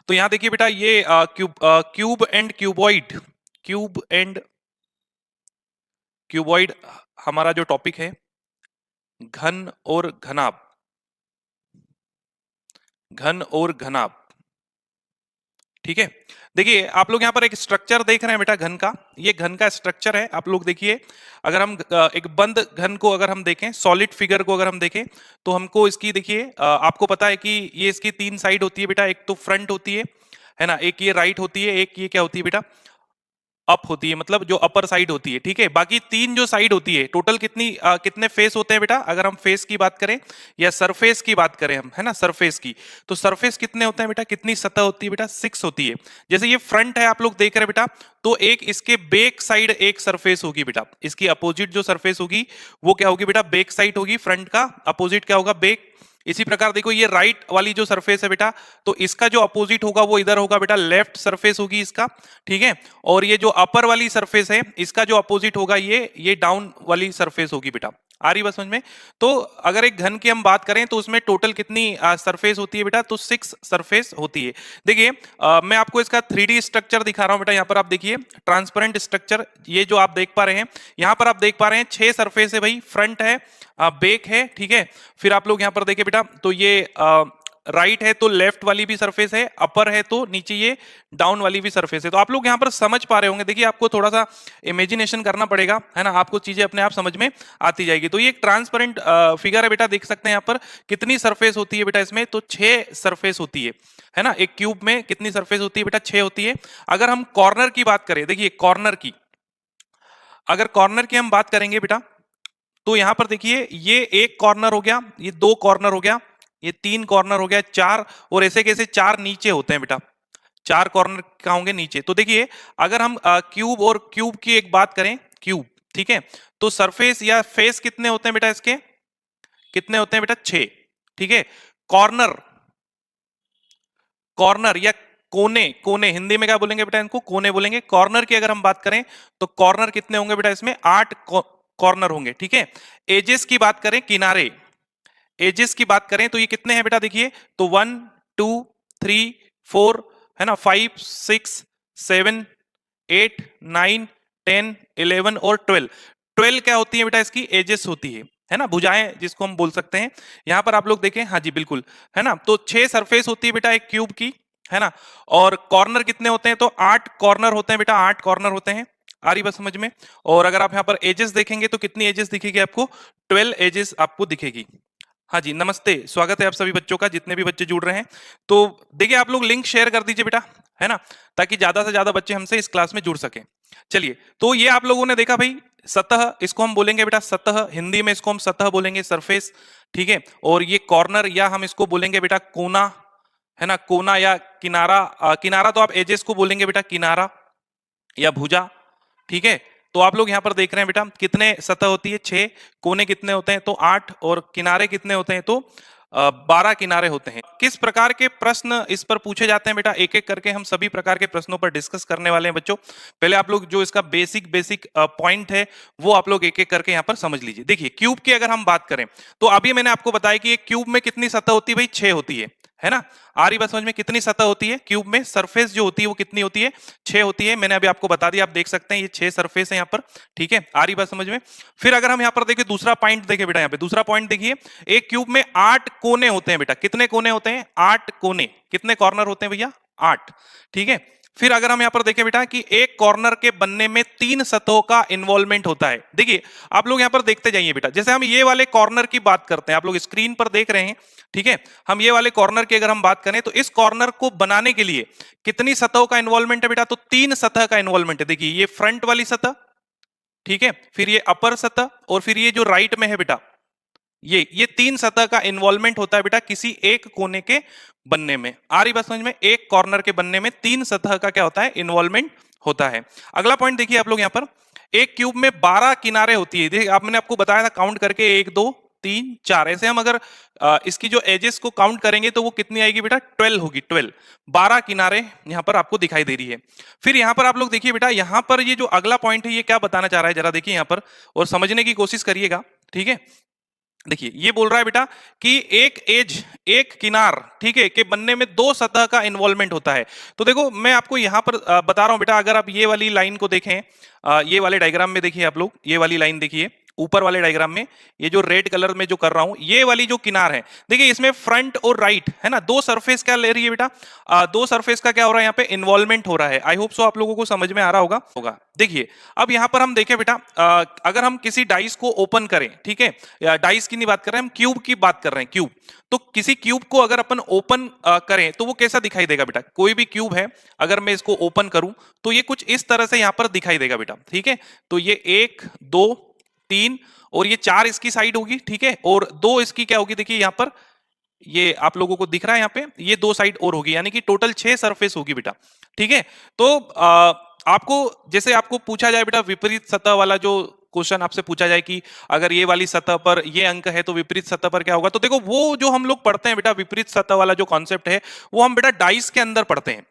तो यहाँ देखिए बेटा ये cube and cuboid, cube and cuboid हमारा जो टॉपिक है, घन और घनाभ, घन और घनाभ। ठीक है, देखिए आप लोग यहाँ पर एक स्ट्रक्चर देख रहे हैं बेटा घन का, ये घन का स्ट्रक्चर है। आप लोग देखिए, अगर हम एक बंद घन को अगर हम देखें, सॉलिड फिगर को अगर हम देखें, तो हमको इसकी देखिए आपको पता है कि ये इसकी तीन साइड होती है बेटा। एक तो फ्रंट होती है ना, एक ये राइट होती है, एक ये क्या होती है बेटा, अप होती है, मतलब जो अपर साइड होती है। ठीक है, बाकी तीन जो साइड होती है, टोटल कितने फेस होते हैं बेटा, अगर हम फेस की बात करें या सरफेस की बात करें हम, है ना, सरफेस की, तो सरफेस कितने होते हैं बेटा, कितनी सतह होती है बेटा, 6 होती है। जैसे ये फ्रंट है, आप लोग देख रहे हैं बेटा, तो एक इसके बैक साइड एक सरफेस होगी बेटा, इसकी अपोजिट जो सरफेस होगी वो क्या होगी बेटा, बैक साइड होगी। फ्रंट का अपोजिट क्या होगा, बैक। इसी प्रकार देखो ये राइट वाली जो सरफेस है बेटा, तो इसका जो अपोजिट होगा वो इधर होगा बेटा, लेफ्ट सरफेस होगी इसका। ठीक है, और ये जो अपर वाली सरफेस है, इसका जो अपोजिट होगा ये डाउन वाली सरफेस होगी बेटा। आ रही बात समझ में? तो अगर एक घन की हम बात करें तो उसमें टोटल कितनी सरफेस होती है बेटा, तो 6 सरफेस होती है। देखिए मैं आपको इसका 3D स्ट्रक्चर दिखा रहा हूं बेटा। यहाँ पर आप देखिए ट्रांसपेरेंट स्ट्रक्चर, ये जो आप देख पा रहे हैं, यहाँ पर आप देख पा रहे हैं 6 सरफेस है भाई, फ्रंट है, बैक है। ठीक है, फिर आप लोग यहाँ पर देखिए बेटा, तो ये राइट है तो लेफ्ट वाली भी सरफेस है, अपर है तो नीचे ये डाउन वाली भी सरफेस है। तो आप लोग यहाँ पर समझ पा रहे होंगे। देखिए आपको थोड़ा सा इमेजिनेशन करना पड़ेगा, है ना, आपको चीजें अपने आप समझ में आती जाएगी। तो ये एक ट्रांसपेरेंट फिगर है बेटा, देख सकते हैं यहाँ पर कितनी सरफेस होती है बेटा इसमें, तो 6 सरफेस होती है ना। एक क्यूब में कितनी सरफेस होती है बेटा, 6 होती है। अगर हम कॉर्नर की बात करें, देखिए कॉर्नर की, अगर कॉर्नर की हम बात करेंगे बेटा, तो यहां पर देखिए ये एक कॉर्नर हो गया, ये दो कॉर्नर हो गया, ये तीन कॉर्नर हो गया, चार, और ऐसे कैसे चार नीचे होते हैं बेटा, चार कॉर्नर कहां होंगे, नीचे। तो देखिए अगर हम क्यूब और क्यूब की एक बात करें, क्यूब, ठीक है, तो सरफेस या फेस कितने होते हैं बेटा इसके, कितने होते हैं बेटा, 6। ठीक है, कॉर्नर, कॉर्नर या कोने, कोने हिंदी में क्या बोलेंगे बेटा, इनको कोने बोलेंगे। कॉर्नर की अगर हम बात करें तो कॉर्नर कितने होंगे बेटा, इसमें 8 कॉर्नर होंगे। ठीक है, एजेस की बात करें, किनारे, एजेस की बात करें तो ये कितने हैं बेटा, देखिए तो 1 2 3 4, है ना, 5 6 7 8 9 10 11 और 12। 12 क्या होती है बेटा, इसकी एजेस होती है ना, भुजाएं जिसको हम बोल सकते हैं। यहां पर आप लोग देखें, हाँ जी बिल्कुल, है ना। तो 6 सरफेस होती है बेटा एक क्यूब की, है ना। और कॉर्नर कितने होते हैं, तो 8 कॉर्नर होते हैं बेटा, 8 कॉर्नर होते हैं। आ रही बात समझ में? और अगर आप यहाँ पर एजेस देखेंगे तो कितनी एजेस दिखेगी आपको, 12 एजेस आपको दिखेगी। हाँ जी, नमस्ते, स्वागत है आप सभी बच्चों का, जितने भी बच्चे जुड़ रहे हैं। तो देखिए आप लोग लिंक शेयर कर दीजिए बेटा, है ना, ताकि ज्यादा से ज्यादा बच्चे हमसे इस क्लास में जुड़ सकें। चलिए, तो ये आप लोगों ने देखा भाई, सतह, इसको हम बोलेंगे बेटा सतह, हिंदी में इसको हम सतह बोलेंगे, सरफेस। ठीक है, और ये कॉर्नर या हम इसको बोलेंगे बेटा कोना, है ना, कोना या किनारा। किनारा तो आप एजेस को बोलेंगे बेटा किनारा या भुजा। ठीक है, तो आप लोग यहाँ पर देख रहे हैं बेटा कितने सतह होती है, 6, कोने कितने होते हैं, तो 8, और किनारे कितने होते हैं, तो 12 किनारे होते हैं। किस प्रकार के प्रश्न इस पर पूछे जाते हैं बेटा, एक एक करके हम सभी प्रकार के प्रश्नों पर डिस्कस करने वाले हैं बच्चों। पहले आप लोग जो इसका बेसिक बेसिक पॉइंट है वो आप लोग एक एक करके यहाँ पर समझ लीजिए। देखिए क्यूब की अगर हम बात करें तो अभी मैंने आपको बताया कि एक क्यूब में कितनी सतह होती है भाई, 6 होती है ना। आ रही बात समझ में, कितनी सतह होती है क्यूब में, सरफेस जो होती है वो कितनी होती है, 6 होती है। मैंने अभी आपको बता दिया, आप देख सकते हैं ये 6 सरफेस है यहाँ पर। ठीक है, आ रही बात समझ में? फिर अगर हम यहाँ पर देखिए दूसरा पॉइंट देखिए बेटा, यहाँ पे दूसरा पॉइंट देखिए, एक क्यूब में 8 कोने होते हैं बेटा। कितने कोने होते हैं, 8 कोने। कितने कॉर्नर होते हैं भैया, 8। ठीक है, फिर अगर हम यहाँ पर देखें बेटा कि एक कॉर्नर के बनने में 3 सतहों का इन्वॉल्वमेंट होता है। देखिए आप लोग यहाँ पर देखते जाइए बेटा, जैसे हम ये वाले कॉर्नर की बात करते हैं, आप लोग स्क्रीन पर देख रहे हैं। ठीक है, हम ये वाले कॉर्नर की अगर हम बात करें तो इस कॉर्नर को बनाने के लिए कितनी सतहों का इन्वॉल्वमेंट है बेटा, तो 3 सतह का इन्वॉल्वमेंट है। देखिए ये फ्रंट वाली सतह, ठीक है, फिर ये अपर सतह, और फिर ये जो राइट में है बेटा, ये 3 सतह का इन्वॉल्वमेंट होता है बेटा किसी एक कोने के बनने में। आ रही बात समझ में? एक कॉर्नर के बनने में 3 सतह का क्या होता है, इन्वॉल्वमेंट होता है। अगला पॉइंट देखिए आप लोग यहाँ पर, एक क्यूब में 12 किनारे होती है। देखिए आप, मैंने आपको बताया था काउंट करके, 1 2 3 4, ऐसे हम अगर इसकी जो एजेस को काउंट करेंगे तो वो कितनी आएगी बेटा, 12 होगी, 12। 12 किनारे यहाँ पर आपको दिखाई दे रही है। फिर यहाँ पर आप लोग देखिए बेटा, यहाँ पर ये जो अगला पॉइंट है ये क्या बताना चाह रहा है, जरा देखिए यहाँ पर और समझने की कोशिश करिएगा। ठीक है, देखिए ये बोल रहा है बेटा कि एक एज, एक किनार, ठीक है, के बनने में दो सतह का इन्वॉल्वमेंट होता है। तो देखो मैं आपको यहां पर बता रहा हूं बेटा, अगर आप ये वाली लाइन को देखें, ये वाले डायग्राम में देखिए आप लोग, ये वाली लाइन देखिए ऊपर वाले डायग्राम में, ये जो रेड कलर में जो कर रहा हूं, ये वाली जो किनार है, देखिए इसमें फ्रंट और राइट है ना, दो सरफेस क्या ले रही है बेटा, दो सरफेस का क्या हो रहा है यहाँ पे, इन्वॉल्वमेंट हो रहा है। आई होप सो आप लोगों को समझ में आ रहा होगा। देखिए अब यहाँ पर हम देखें बेटा, अगर हम किसी डाइस को ओपन करें, ठीक है, डाइस की नहीं बात कर रहे हैं हम, क्यूब की बात कर रहे हैं, क्यूब। तो किसी क्यूब को अगर अपन ओपन करें तो वो कैसा दिखाई देगा बेटा, कोई भी क्यूब है अगर मैं इसको ओपन करूं तो ये कुछ इस तरह से यहां पर दिखाई देगा बेटा, ठीक है। तो ये 1 2 3 और ये 4 इसकी साइड होगी, ठीक है, और 2 इसकी क्या होगी, देखिए यहां पर ये आप लोगों को दिख रहा है यहाँ पे, ये 2 साइड और होगी, यानी कि टोटल 6 सरफेस होगी बेटा, ठीक है। तो आपको जैसे आपको पूछा जाए बेटा विपरीत सतह वाला जो क्वेश्चन आपसे पूछा जाए कि अगर ये वाली सतह पर ये अंक है तो विपरीत सतह पर क्या होगा, तो देखो वो जो हम लोग पढ़ते हैं बेटा, विपरीत सतह वाला जो कॉन्सेप्ट है वो हम बेटा डाइस के अंदर पढ़ते हैं।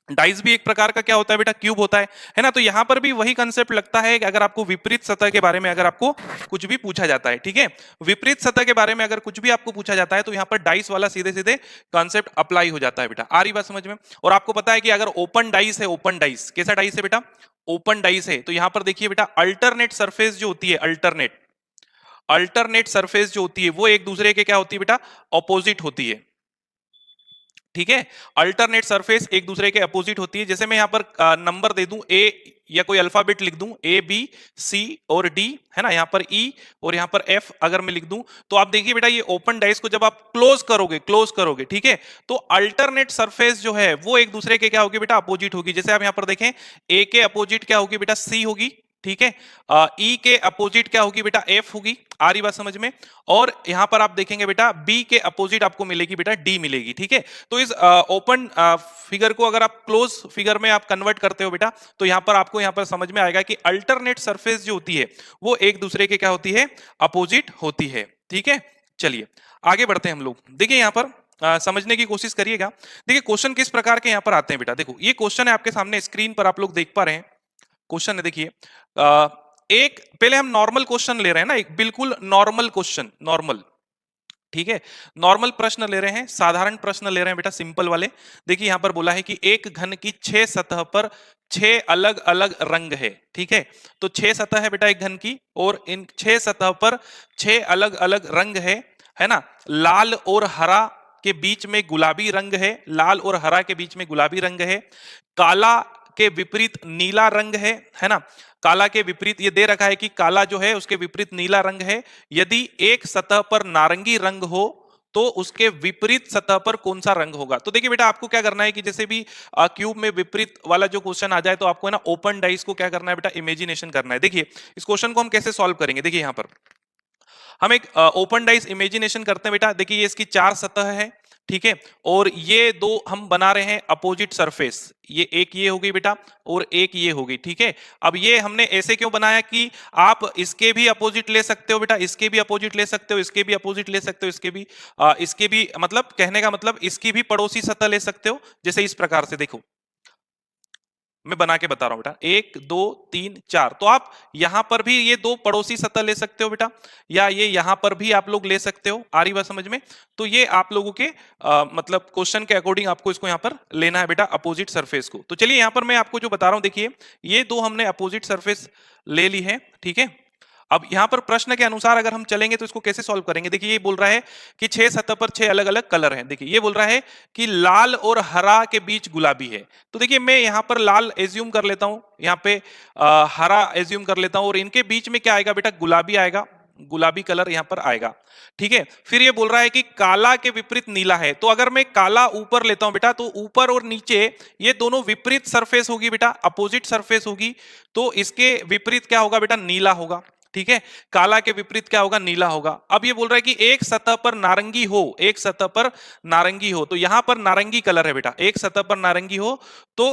डाइस भी एक प्रकार का क्या होता है बेटा, क्यूब होता है ना। तो यहां पर भी वही कंसेप्ट लगता है कि अगर आपको विपरीत सतह के बारे में अगर आपको कुछ भी पूछा जाता है, ठीक है, विपरीत सतह के बारे में अगर कुछ भी आपको पूछा जाता है तो यहां पर डाइस वाला सीधे सीधे कॉन्सेप्ट अप्लाई हो जाता है बेटा। आ रही बात समझ में। और आपको पता है कि अगर ओपन डाइस है, ओपन डाइस कैसा डाइस है बेटा, ओपन डाइस है, तो यहां पर देखिए बेटा अल्टरनेट सरफेस जो होती है, अल्टरनेट अल्टरनेट सरफेस जो होती है वो एक दूसरे के क्या होती है बेटा, ऑपोजिट होती है, ठीक है। अल्टरनेट सरफेस एक दूसरे के अपोजिट होती है। जैसे मैं यहां पर नंबर दे दूं ए, या कोई अल्फाबेट लिख दूं ए बी सी और डी, है ना, यहां पर ई और यहां पर एफ अगर मैं लिख दूं, तो आप देखिए बेटा ये ओपन डाइस को जब आप क्लोज करोगे, ठीक है, तो अल्टरनेट सरफेस जो है वो एक दूसरे के क्या होगी बेटा, अपोजिट होगी। जैसे आप यहां पर देखें ए के अपोजिट क्या होगी बेटा, सी होगी, ठीक है। ई के अपोजिट क्या होगी बेटा, एफ होगी। आ रही बात समझ में। और यहां पर आप देखेंगे बेटा बी के अपोजिट आपको मिलेगी बेटा डी मिलेगी, ठीक है। तो इस ओपन फिगर को अगर आप क्लोज फिगर में आप कन्वर्ट करते हो बेटा, तो यहां पर आपको यहां पर समझ में आएगा कि अल्टरनेट सरफेस जो होती है वो एक दूसरे के क्या होती है, अपोजिट होती है, ठीक है। चलिए आगे बढ़ते हैं हम लोग। देखिए यहां पर समझने की कोशिश करिएगा। देखिए क्वेश्चन किस प्रकार के यहां पर आते हैं बेटा, देखो ये क्वेश्चन है आपके सामने स्क्रीन पर, आप लोग देख पा रहे हैं क्वेश्चन है, देखिए एक पहले हम नॉर्मल क्वेश्चन ले रहे हैं ना, एक बिल्कुल नॉर्मल क्वेश्चन, नॉर्मल, ठीक है, नॉर्मल प्रश्न ले रहे हैं, साधारण प्रश्न ले रहे हैं बेटा, सिंपल वाले। देखिए यहां पर बोला है कि एक घन की 6 सतह पर 6 अलग अलग रंग है, ठीक है। तो 6 सतह है बेटा एक घन की, और इन 6 सतह पर 6 अलग अलग रंग है ना। लाल और हरा के बीच में गुलाबी रंग है, लाल और हरा के बीच में गुलाबी रंग है। काला के विपरीत नीला रंग है ना। काला के विपरीत ये दे रखा है कि काला जो है उसके विपरीत नीला रंग है। यदि एक सतह पर नारंगी रंग हो तो उसके विपरीत सतह पर कौन सा रंग होगा। तो देखिए बेटा आपको क्या करना है कि जैसे भी क्यूब में विपरीत वाला जो क्वेश्चन आ जाए तो आपको है ना ओपन डाइस को क्या करना है बेटा, इमेजिनेशन करना है। देखिए इस क्वेश्चन को हम कैसे सॉल्व करेंगे, देखिए यहां पर हम एक ओपन डाइस इमेजिनेशन करते हैं बेटा। देखिए ये इसकी 4 सतह है, ठीक है, और ये दो हम बना रहे हैं अपोजिट सरफेस, ये एक ये हो गई बेटा और एक ये हो गई, ठीक है। अब ये हमने ऐसे क्यों बनाया कि आप इसके भी अपोजिट ले सकते हो बेटा, इसके भी अपोजिट ले सकते हो, इसके भी अपोजिट ले सकते हो, इसके भी मतलब कहने का मतलब इसकी भी पड़ोसी सतह ले सकते हो। जैसे इस प्रकार से देखो मैं बना के बता रहा हूं बेटा, 1 2 3 4, तो आप यहां पर भी ये दो पड़ोसी सतह ले सकते हो बेटा, या ये यहां पर भी आप लोग ले सकते हो। आ रही बात समझ में। तो ये आप लोगों के मतलब क्वेश्चन के अकॉर्डिंग आपको इसको यहां पर लेना है बेटा अपोजिट सरफेस को। तो चलिए यहां पर मैं आपको जो बता रहा हूं, देखिए ये दो हमने अपोजिट सरफेस ले ली है, ठीक है। अब यहां पर प्रश्न के अनुसार अगर हम चलेंगे तो इसको कैसे सॉल्व करेंगे। देखिए ये बोल रहा है कि 6 सतह पर 6 अलग अलग कलर हैं। देखिए ये बोल रहा है कि लाल और हरा के बीच गुलाबी है। तो देखिए मैं यहां पर लाल एज्यूम कर लेता हूं, यहां पे हरा एज्यूम कर लेता हूं, और इनके बीच में क्या आएगा बेटा, गुलाबी आएगा, गुलाबी कलर यहां पर आएगा, ठीक है। फिर ये बोल रहा है कि काला के विपरीत नीला है। तो अगर मैं काला ऊपर लेता हूं बेटा, तो ऊपर और नीचे ये दोनों विपरीत सरफेस होगी बेटा, अपोजिट सरफेस होगी। तो इसके विपरीत क्या होगा बेटा, नीला होगा, ठीक है। काला के विपरीत क्या होगा, नीला होगा। अब ये बोल रहा है कि एक सतह पर नारंगी हो, एक सतह पर नारंगी हो, तो यहां पर नारंगी कलर है बेटा, एक सतह पर नारंगी हो तो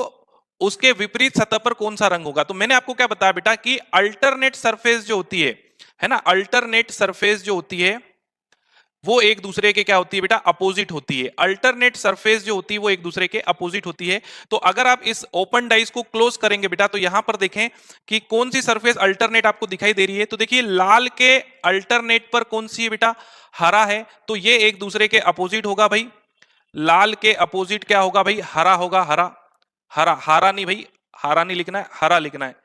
उसके विपरीत सतह पर कौन सा रंग होगा। तो मैंने आपको क्या बताया बेटा कि अल्टरनेट सरफेस जो होती है ना, अल्टरनेट सरफेस जो होती है वो एक दूसरे के क्या होती है बेटा, अपोजिट होती है। अल्टरनेट सरफेस जो होती है वो एक दूसरे के अपोजिट होती है। तो अगर आप इस ओपन डाइस को क्लोज करेंगे बेटा, तो यहां पर देखें कि कौन सी सरफेस अल्टरनेट आपको दिखाई दे रही है। तो देखिए लाल के अल्टरनेट पर कौन सी है बेटा, हरा है, तो ये एक दूसरे के अपोजिट होगा भाई। लाल के अपोजिट क्या होगा भाई, हरा होगा, हरा, हरा, हरा नहीं भाई, हरा नहीं लिखना है, हरा लिखना है,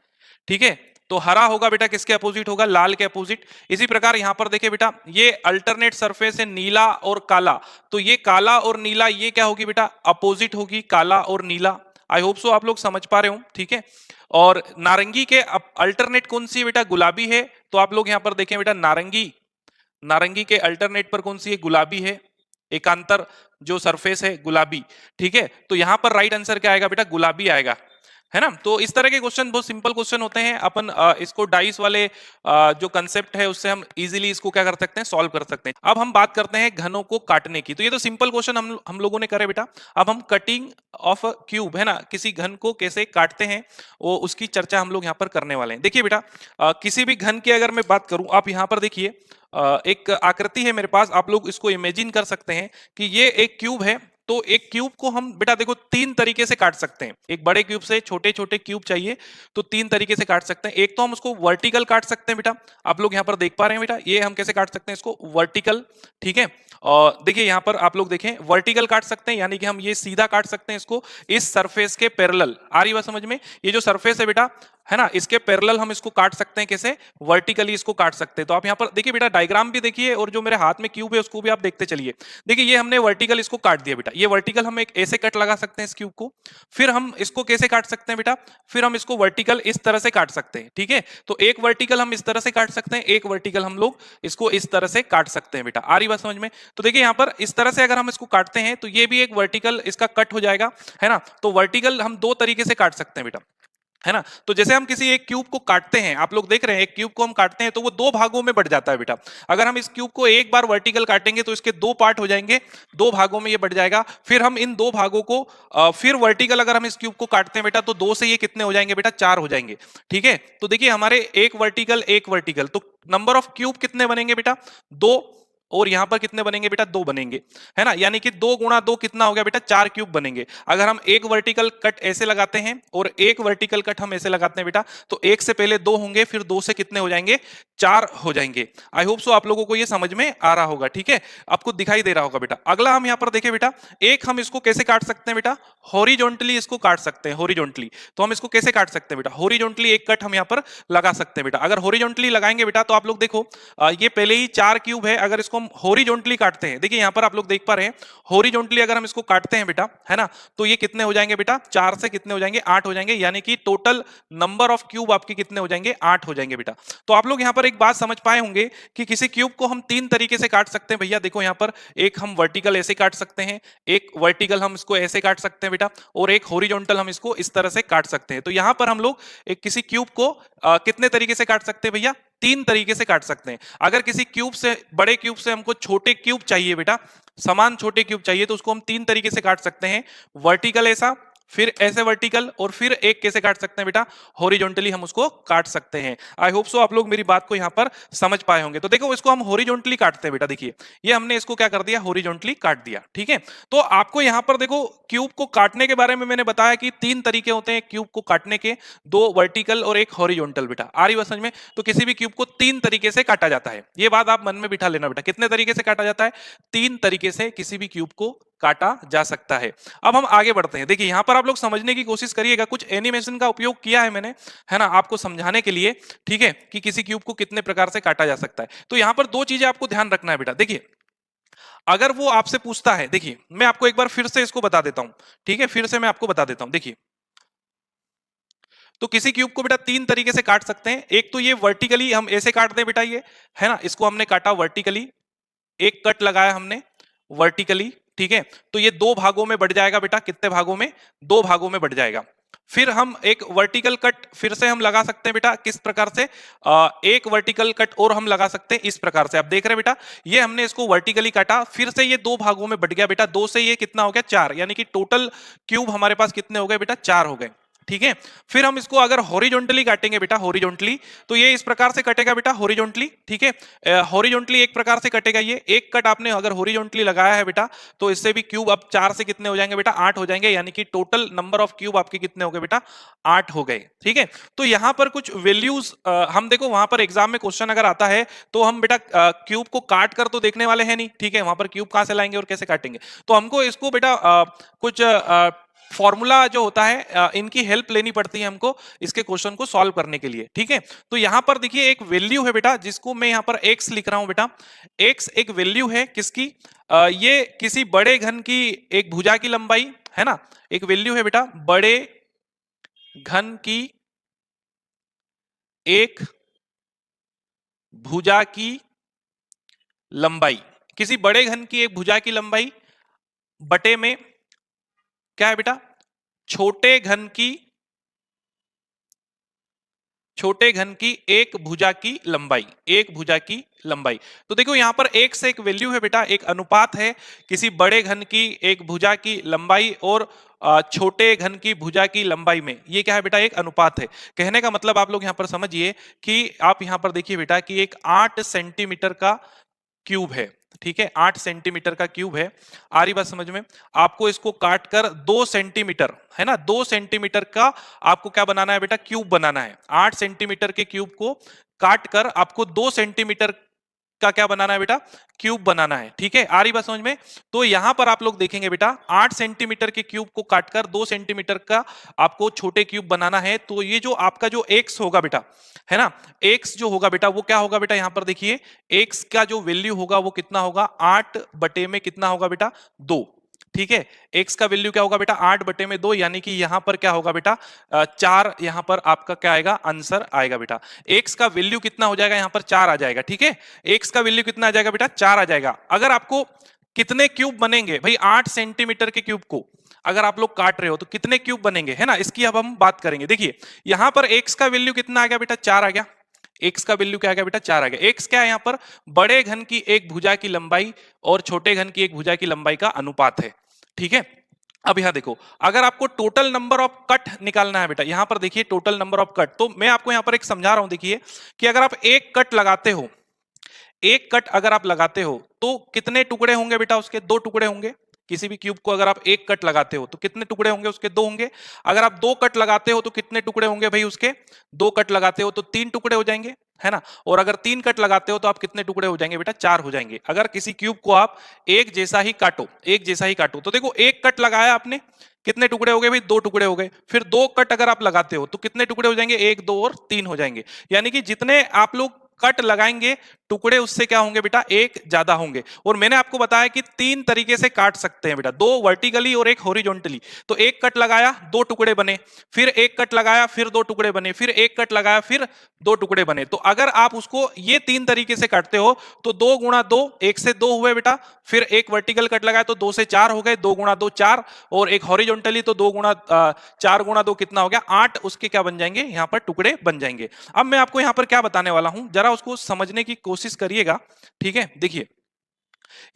ठीक है। तो हरा होगा बेटा किसके अपोजिट होगा, लाल के अपोजिट। इसी प्रकार यहां पर देखिए बेटा, ये अल्टरनेट सरफेस है नीला और काला, तो ये काला और नीला ये क्या होगी बेटा, अपोजिट होगी, काला और नीला। आई होप सो आप लोग समझ पा रहे हो, ठीक है। और नारंगी के अल्टरनेट कौन सी है बेटा, गुलाबी है। तो आप लोग यहां पर देखें बेटा, नारंगी, नारंगी के अल्टरनेट पर कौन सी है, गुलाबी है, एकांतर जो सरफेस है गुलाबी, ठीक है। तो यहां पर राइट आंसर क्या आएगा बेटा, गुलाबी आएगा, है ना। तो इस तरह के क्वेश्चन बहुत सिंपल क्वेश्चन होते हैं। अपन इसको डाइस वाले जो कंसेप्ट है उससे हम इजीली इसको क्या कर सकते हैं, सॉल्व कर सकते हैं। अब हम बात करते हैं घनों को काटने की। तो ये तो सिंपल क्वेश्चन हम लोगों ने करे बेटा। अब हम कटिंग ऑफ अ क्यूब, है ना, किसी घन को कैसे काटते हैं वो उसकी चर्चा हम लोग यहाँ पर करने वाले हैं। देखिए बेटा, किसी भी घन की अगर मैं बात करूं, आप यहाँ पर देखिए एक आकृति है मेरे पास, आप लोग इसको इमेजिन कर सकते हैं कि ये एक क्यूब है। तो एक क्यूब को हम बेटा देखो तीन तरीके से काट सकते हैं। एक बड़े क्यूब से छोटे छोटे क्यूब चाहिए तो तीन तरीके से काट सकते हैं। एक तो हम उसको वर्टिकल काट सकते हैं बेटा, आप लोग यहाँ पर देख पा रहे हैं बेटा, ये हम कैसे काट सकते हैं इसको, वर्टिकल, ठीक है। और देखिए यहाँ पर आप लोग देखें, वर्टिकल काट सकते हैं, यानी कि हम ये सीधा काट सकते हैं इसको इस सरफेस के पैरेलल। आ रही बात समझ में, ये जो सरफेस है बेटा, है ना, इसके पैरेलल हम इसको काट सकते हैं, कैसे, वर्टिकली इसको काट सकते हैं। तो आप यहाँ पर देखिए बेटा, डायग्राम भी देखिए और जो मेरे हाथ में क्यूब है उसको भी आप देखते चलिए। देखिए ये हमने वर्टिकल इसको काट दिया बेटा, ये वर्टिकल हम एक ऐसे कट लगा सकते हैं इस क्यूब को। फिर हम इसको कैसे काट सकते हैं बेटा, फिर हम इसको वर्टिकल इस तरह से काट सकते हैं, ठीक है। तो एक वर्टिकल हम इस तरह से काट सकते हैं, एक वर्टिकल हम लोग इसको इस तरह से काट सकते हैं बेटा। आ रही बात समझ में। तो देखिए यहाँ पर इस तरह से अगर हम इसको काटते हैं तो ये भी एक वर्टिकल इसका कट हो जाएगा, है ना। तो वर्टिकल हम दो तरीके से काट सकते हैं बेटा, है ना। तो जैसे हम किसी एक क्यूब को काटते हैं, आप लोग देख रहे हैं एक क्यूब को हम काटते हैं तो वो दो भागों में बढ़ जाता है बेटा। अगर हम इस क्यूब को एक बार वर्टिकल काटेंगे तो इसके दो पार्ट हो जाएंगे, दो भागों में ये बढ़ जाएगा। फिर हम इन दो भागों को फिर वर्टिकल अगर हम इस क्यूब को काटते हैं बेटा, तो दो से ये कितने हो जाएंगे बेटा, चार हो जाएंगे, ठीक है। तो देखिए हमारे एक वर्टिकल, तो नंबर ऑफ क्यूब कितने बनेंगे बेटा, दो। और यहां पर कितने बनेंगे बेटा, दो बनेंगे, है ना। यानी कि दो गुणा दो कितना हो गया बेटा, चार क्यूब बनेंगे। अगर हम एक वर्टिकल कट ऐसे लगाते हैं और एक वर्टिकल कट हम ऐसे लगाते हैं बेटा, तो एक से पहले दो होंगे, फिर दो से कितने हो जाएंगे, चार हो जाएंगे। आई होप सो आप लोगों को ये समझ में आ रहा होगा, ठीक है, आपको दिखाई दे रहा होगा बेटा। अगला हम यहाँ पर देखें बेटा, एक हम इसको कैसे काट सकते हैं बेटा, हॉरिजॉन्टली इसको काट सकते हैं, हॉरिजॉन्टली। तो हम इसको कैसे काट सकते हैं बेटा, हॉरिजॉन्टली एक कट हम यहाँ पर लगा सकते हैं बेटा। अगर हॉरिजॉन्टली लगाएंगे बेटा तो आप लोग देखो, ये पहले ही चार क्यूब है, अगर इसको हम हॉरिजॉन्टली काटते हैं, देखिए यहाँ पर आप लोग देख पा रहे हैं, हॉरिजॉन्टली अगर हम इसको काटते हैं बेटा, है ना, तो ये कितने हो जाएंगे बेटा, चार से कितने हो जाएंगे, आठ हो जाएंगे। यानी कि टोटल नंबर ऑफ क्यूब आपके कितने हो जाएंगे, आठ हो जाएंगे बेटा। तो आप लोग यहाँ पर एक बात समझ पाए होंगे कि किसी क्यूब को हम तीन तरीके से काट सकते हैं भैया। देखो यहाँ पर एक हम वर्टिकल ऐसे काट सकते हैं, एक वर्टिकल हम इसको ऐसे काट सकते हैं बेटा, और एक हॉरिजॉन्टल हम इसको इस तरह से काट सकते हैं। तो यहाँ पर हम लोग एक किसी क्यूब को कितने तरीके से काट सकते हैं भैया, तीन तरीके से काट सकते हैं। अगर किसी क्यूब से, बड़े क्यूब से हमको छोटे क्यूब चाहिए बेटा, समान छोटे क्यूब चाहिए, तो उसको हम तीन तरीके से काट सकते हैं, वर्टिकल ऐसा, फिर ऐसे वर्टिकल, और फिर एक कैसे काट सकते हैं बेटा, हॉरिजॉन्टली हम उसको काट सकते हैं। आई होप सो आप लोग मेरी बात को यहां पर समझ पाए होंगे। तो देखो इसको हम हॉरिजॉन्टली काटते हैं बेटा, देखिए ये हमने इसको क्या कर दिया, हॉरिजॉन्टली काट दिया, ठीक है। तो आपको यहां पर देखो क्यूब को काटने के बारे में मैंने बताया कि तीन तरीके होते हैं क्यूब को काटने के, दो वर्टिकल और एक हॉरिजॉन्टल बेटा। आ रही बात समझ में। तो किसी भी क्यूब को तीन तरीके से काटा जाता है, ये बात आप मन में बिठा लेना बेटा। कितने तरीके से काटा जाता है, तीन तरीके से किसी भी क्यूब को काटा जा सकता है। अब हम आगे बढ़ते हैं। देखिए यहां पर आप लोग समझने की कोशिश करिएगा, कुछ एनिमेशन का उपयोग किया है मैंने, है ना, आपको समझाने के लिए, ठीक है, कि किसी क्यूब को कितने प्रकार से काटा जा सकता है। तो यहां पर दो चीजें आपको ध्यान रखना है बेटा। देखिए अगर वो आपसे पूछता है, देखिए मैं आपको एक बार फिर से इसको बता देता हूं, ठीक है, फिर से मैं आपको बता देता हूं। देखिए तो किसी क्यूब को बेटा तीन तरीके से काट सकते हैं। एक तो ये वर्टिकली हम ऐसे काट दें बेटा, ये है ना, इसको हमने काटा वर्टिकली, एक कट लगाया हमने वर्टिकली, ठीक है। तो ये दो भागों में बढ़ जाएगा बेटा, कितने भागों में, दो भागों में बढ़ जाएगा। फिर हम एक वर्टिकल कट फिर से हम लगा सकते हैं बेटा, किस प्रकार से, एक वर्टिकल कट और हम लगा सकते हैं इस प्रकार से। आप देख रहे हैं बेटा, ये हमने इसको वर्टिकली काटा, फिर से ये दो भागों में बढ़ गया बेटा, दो से ये कितना हो गया, चार। यानी कि टोटल क्यूब हमारे पास कितने हो गए बेटा, चार हो गए। ठीक है। फिर हम इसको अगर हॉरिजॉन्टली काटेंगे बेटा, हॉरिजॉन्टली, तो ये इस प्रकार से कटेगा बेटा, हॉरिजॉन्टली। ठीक है, हॉरिजॉन्टली एक प्रकार से कटेगा ये। एक कट आपने अगर हॉरिजॉन्टली लगाया है बेटा, तो इससे भी क्यूब अब 4 से कितने हो जाएंगे बेटा, 8 हो जाएंगे, यानी कि टोटल नंबर ऑफ क्यूब आपके कितने हो गए बेटा, 8 हो गए। ठीक है, तो यहां पर कुछ वैल्यूज हम देखो, वहां पर एग्जाम में क्वेश्चन अगर आता है तो हम बेटा क्यूब को काट कर तो देखने वाले हैं नहीं। ठीक है, वहां पर क्यूब कहां से लाएंगे और कैसे काटेंगे, तो हमको इसको बेटा कुछ फॉर्मूला जो होता है इनकी हेल्प लेनी पड़ती है हमको इसके क्वेश्चन को सॉल्व करने के लिए। ठीक है, तो यहां पर देखिए एक वैल्यू है बेटा, जिसको मैं यहां पर x लिख रहा हूं बेटा। x एक वैल्यू है किसकी, ये किसी बड़े घन की एक भुजा की लंबाई है ना, एक वैल्यू है बेटा बड़े घन की एक भुजा की लंबाई, किसी बड़े घन की एक भुजा की लंबाई बटे में क्या है बेटा, छोटे घन की एक भुजा की लंबाई, एक भुजा की लंबाई। तो देखो यहां पर एक से एक वैल्यू है बेटा, एक अनुपात है किसी बड़े घन की एक भुजा की लंबाई और छोटे घन की भुजा की लंबाई में, ये क्या है बेटा, एक अनुपात है। कहने का मतलब आप लोग यहां पर समझिए कि आप यहां पर देखिए बेटा कि एक 8 सेंटीमीटर का क्यूब है। ठीक है, 8 सेंटीमीटर का क्यूब है, आ रही बात समझ में। आपको इसको काट कर 2 सेंटीमीटर है ना, 2 सेंटीमीटर का आपको क्या बनाना है बेटा, क्यूब बनाना है। 8 सेंटीमीटर के क्यूब को काट कर आपको 2 सेंटीमीटर का क्या बनाना है बेटा, क्यूब बनाना है। ठीक है, आ रही बात समझ में। तो यहां पर आप लोग देखेंगे बेटा 8 सेंटीमीटर के क्यूब को काटकर 2 सेंटीमीटर का आपको छोटे क्यूब बनाना है। तो ये जो आपका जो x होगा बेटा, है ना, x जो होगा बेटा वो क्या होगा बेटा, यहां पर देखिए x का जो वैल्यू होगा वो कितना होगा, 8 बटे में कितना होगा बेटा, 2। ठीक है, x का वैल्यू क्या होगा बेटा, 8 बटे में 2, यानी कि यहां पर क्या होगा बेटा, 4 यहां पर आपका क्या आएगा, आंसर आएगा बेटा। x का वैल्यू कितना हो जाएगा, यहां पर 4 आ जाएगा। ठीक है, x का वैल्यू कितना आ जाएगा बेटा, 4 आ जाएगा। अगर आपको कितने क्यूब बनेंगे भाई, 8 सेंटीमीटर के क्यूब को अगर आप लोग काट रहे हो तो कितने क्यूब बनेंगे, है ना, इसकी अब हम बात करेंगे। देखिए यहां पर x का वैल्यू कितना आ गया बेटा, 4 आ गया। x का वैल्यू क्या आ गया बेटा, 4 आ गया। x क्या है, यहां पर बड़े घन की एक भुजा की लंबाई और छोटे घन की एक भुजा की लंबाई का अनुपात है। ठीक है, अब यहां देखो, अगर आपको टोटल नंबर ऑफ कट निकालना है बेटा, यहां पर देखिए टोटल नंबर ऑफ कट, तो मैं आपको यहां पर एक समझा रहा हूं। देखिए कि अगर आप एक कट लगाते हो, एक कट अगर आप लगाते हो तो कितने टुकड़े होंगे बेटा, उसके 2 टुकड़े होंगे। किसी भी क्यूब को अगर आप एक कट लगाते हो तो कितने टुकड़े होंगे, उसके 2 होंगे। अगर आप 2 कट लगाते हो तो कितने टुकड़े होंगे भाई, उसके 2 कट लगाते हो तो 3 टुकड़े हो जाएंगे, है ना। और अगर 3 कट लगाते हो तो आप कितने टुकड़े हो जाएंगे बेटा, 4 हो जाएंगे। अगर किसी क्यूब को आप एक जैसा ही काटो, एक जैसा ही काटो, तो देखो एक कट लगाया आपने, कितने टुकड़े हो गए भाई, 2 टुकड़े हो गए। फिर 2 कट अगर आप लगाते हो तो कितने टुकड़े हो जाएंगे, 1 2 और 3 हो जाएंगे। यानी कि जितने आप लोग कट लगाएंगे टुकड़े उससे क्या होंगे बेटा, एक ज्यादा होंगे। और मैंने आपको बताया कि 3 तरीके से काट सकते हैं बेटा, 2 वर्टिकली और एक हॉरिजॉन्टली। तो एक कट लगाया 2 टुकड़े बने, फिर एक कट लगाया फिर 2 टुकड़े बने, फिर एक कट लगाया फिर 2 टुकड़े बने। तो अगर आप उसको ये 3 तरीके से काटते हो तो 2 गुणा 2, 1 से 2 हुए बेटा, फिर एक वर्टिकल कट लगाया तो 2 से 4 हो गए, 2 गुणा 2 4, और एक हॉरिजॉन्टली तो 2 गुणा 4 गुणा 2 कितना हो गया, 8 उसके क्या बन जाएंगे, यहां पर टुकड़े बन जाएंगे। अब मैं आपको यहां पर क्या बताने वाला हूं, जरा उसको समझने की कोशिश करिएगा। ठीक है, देखिए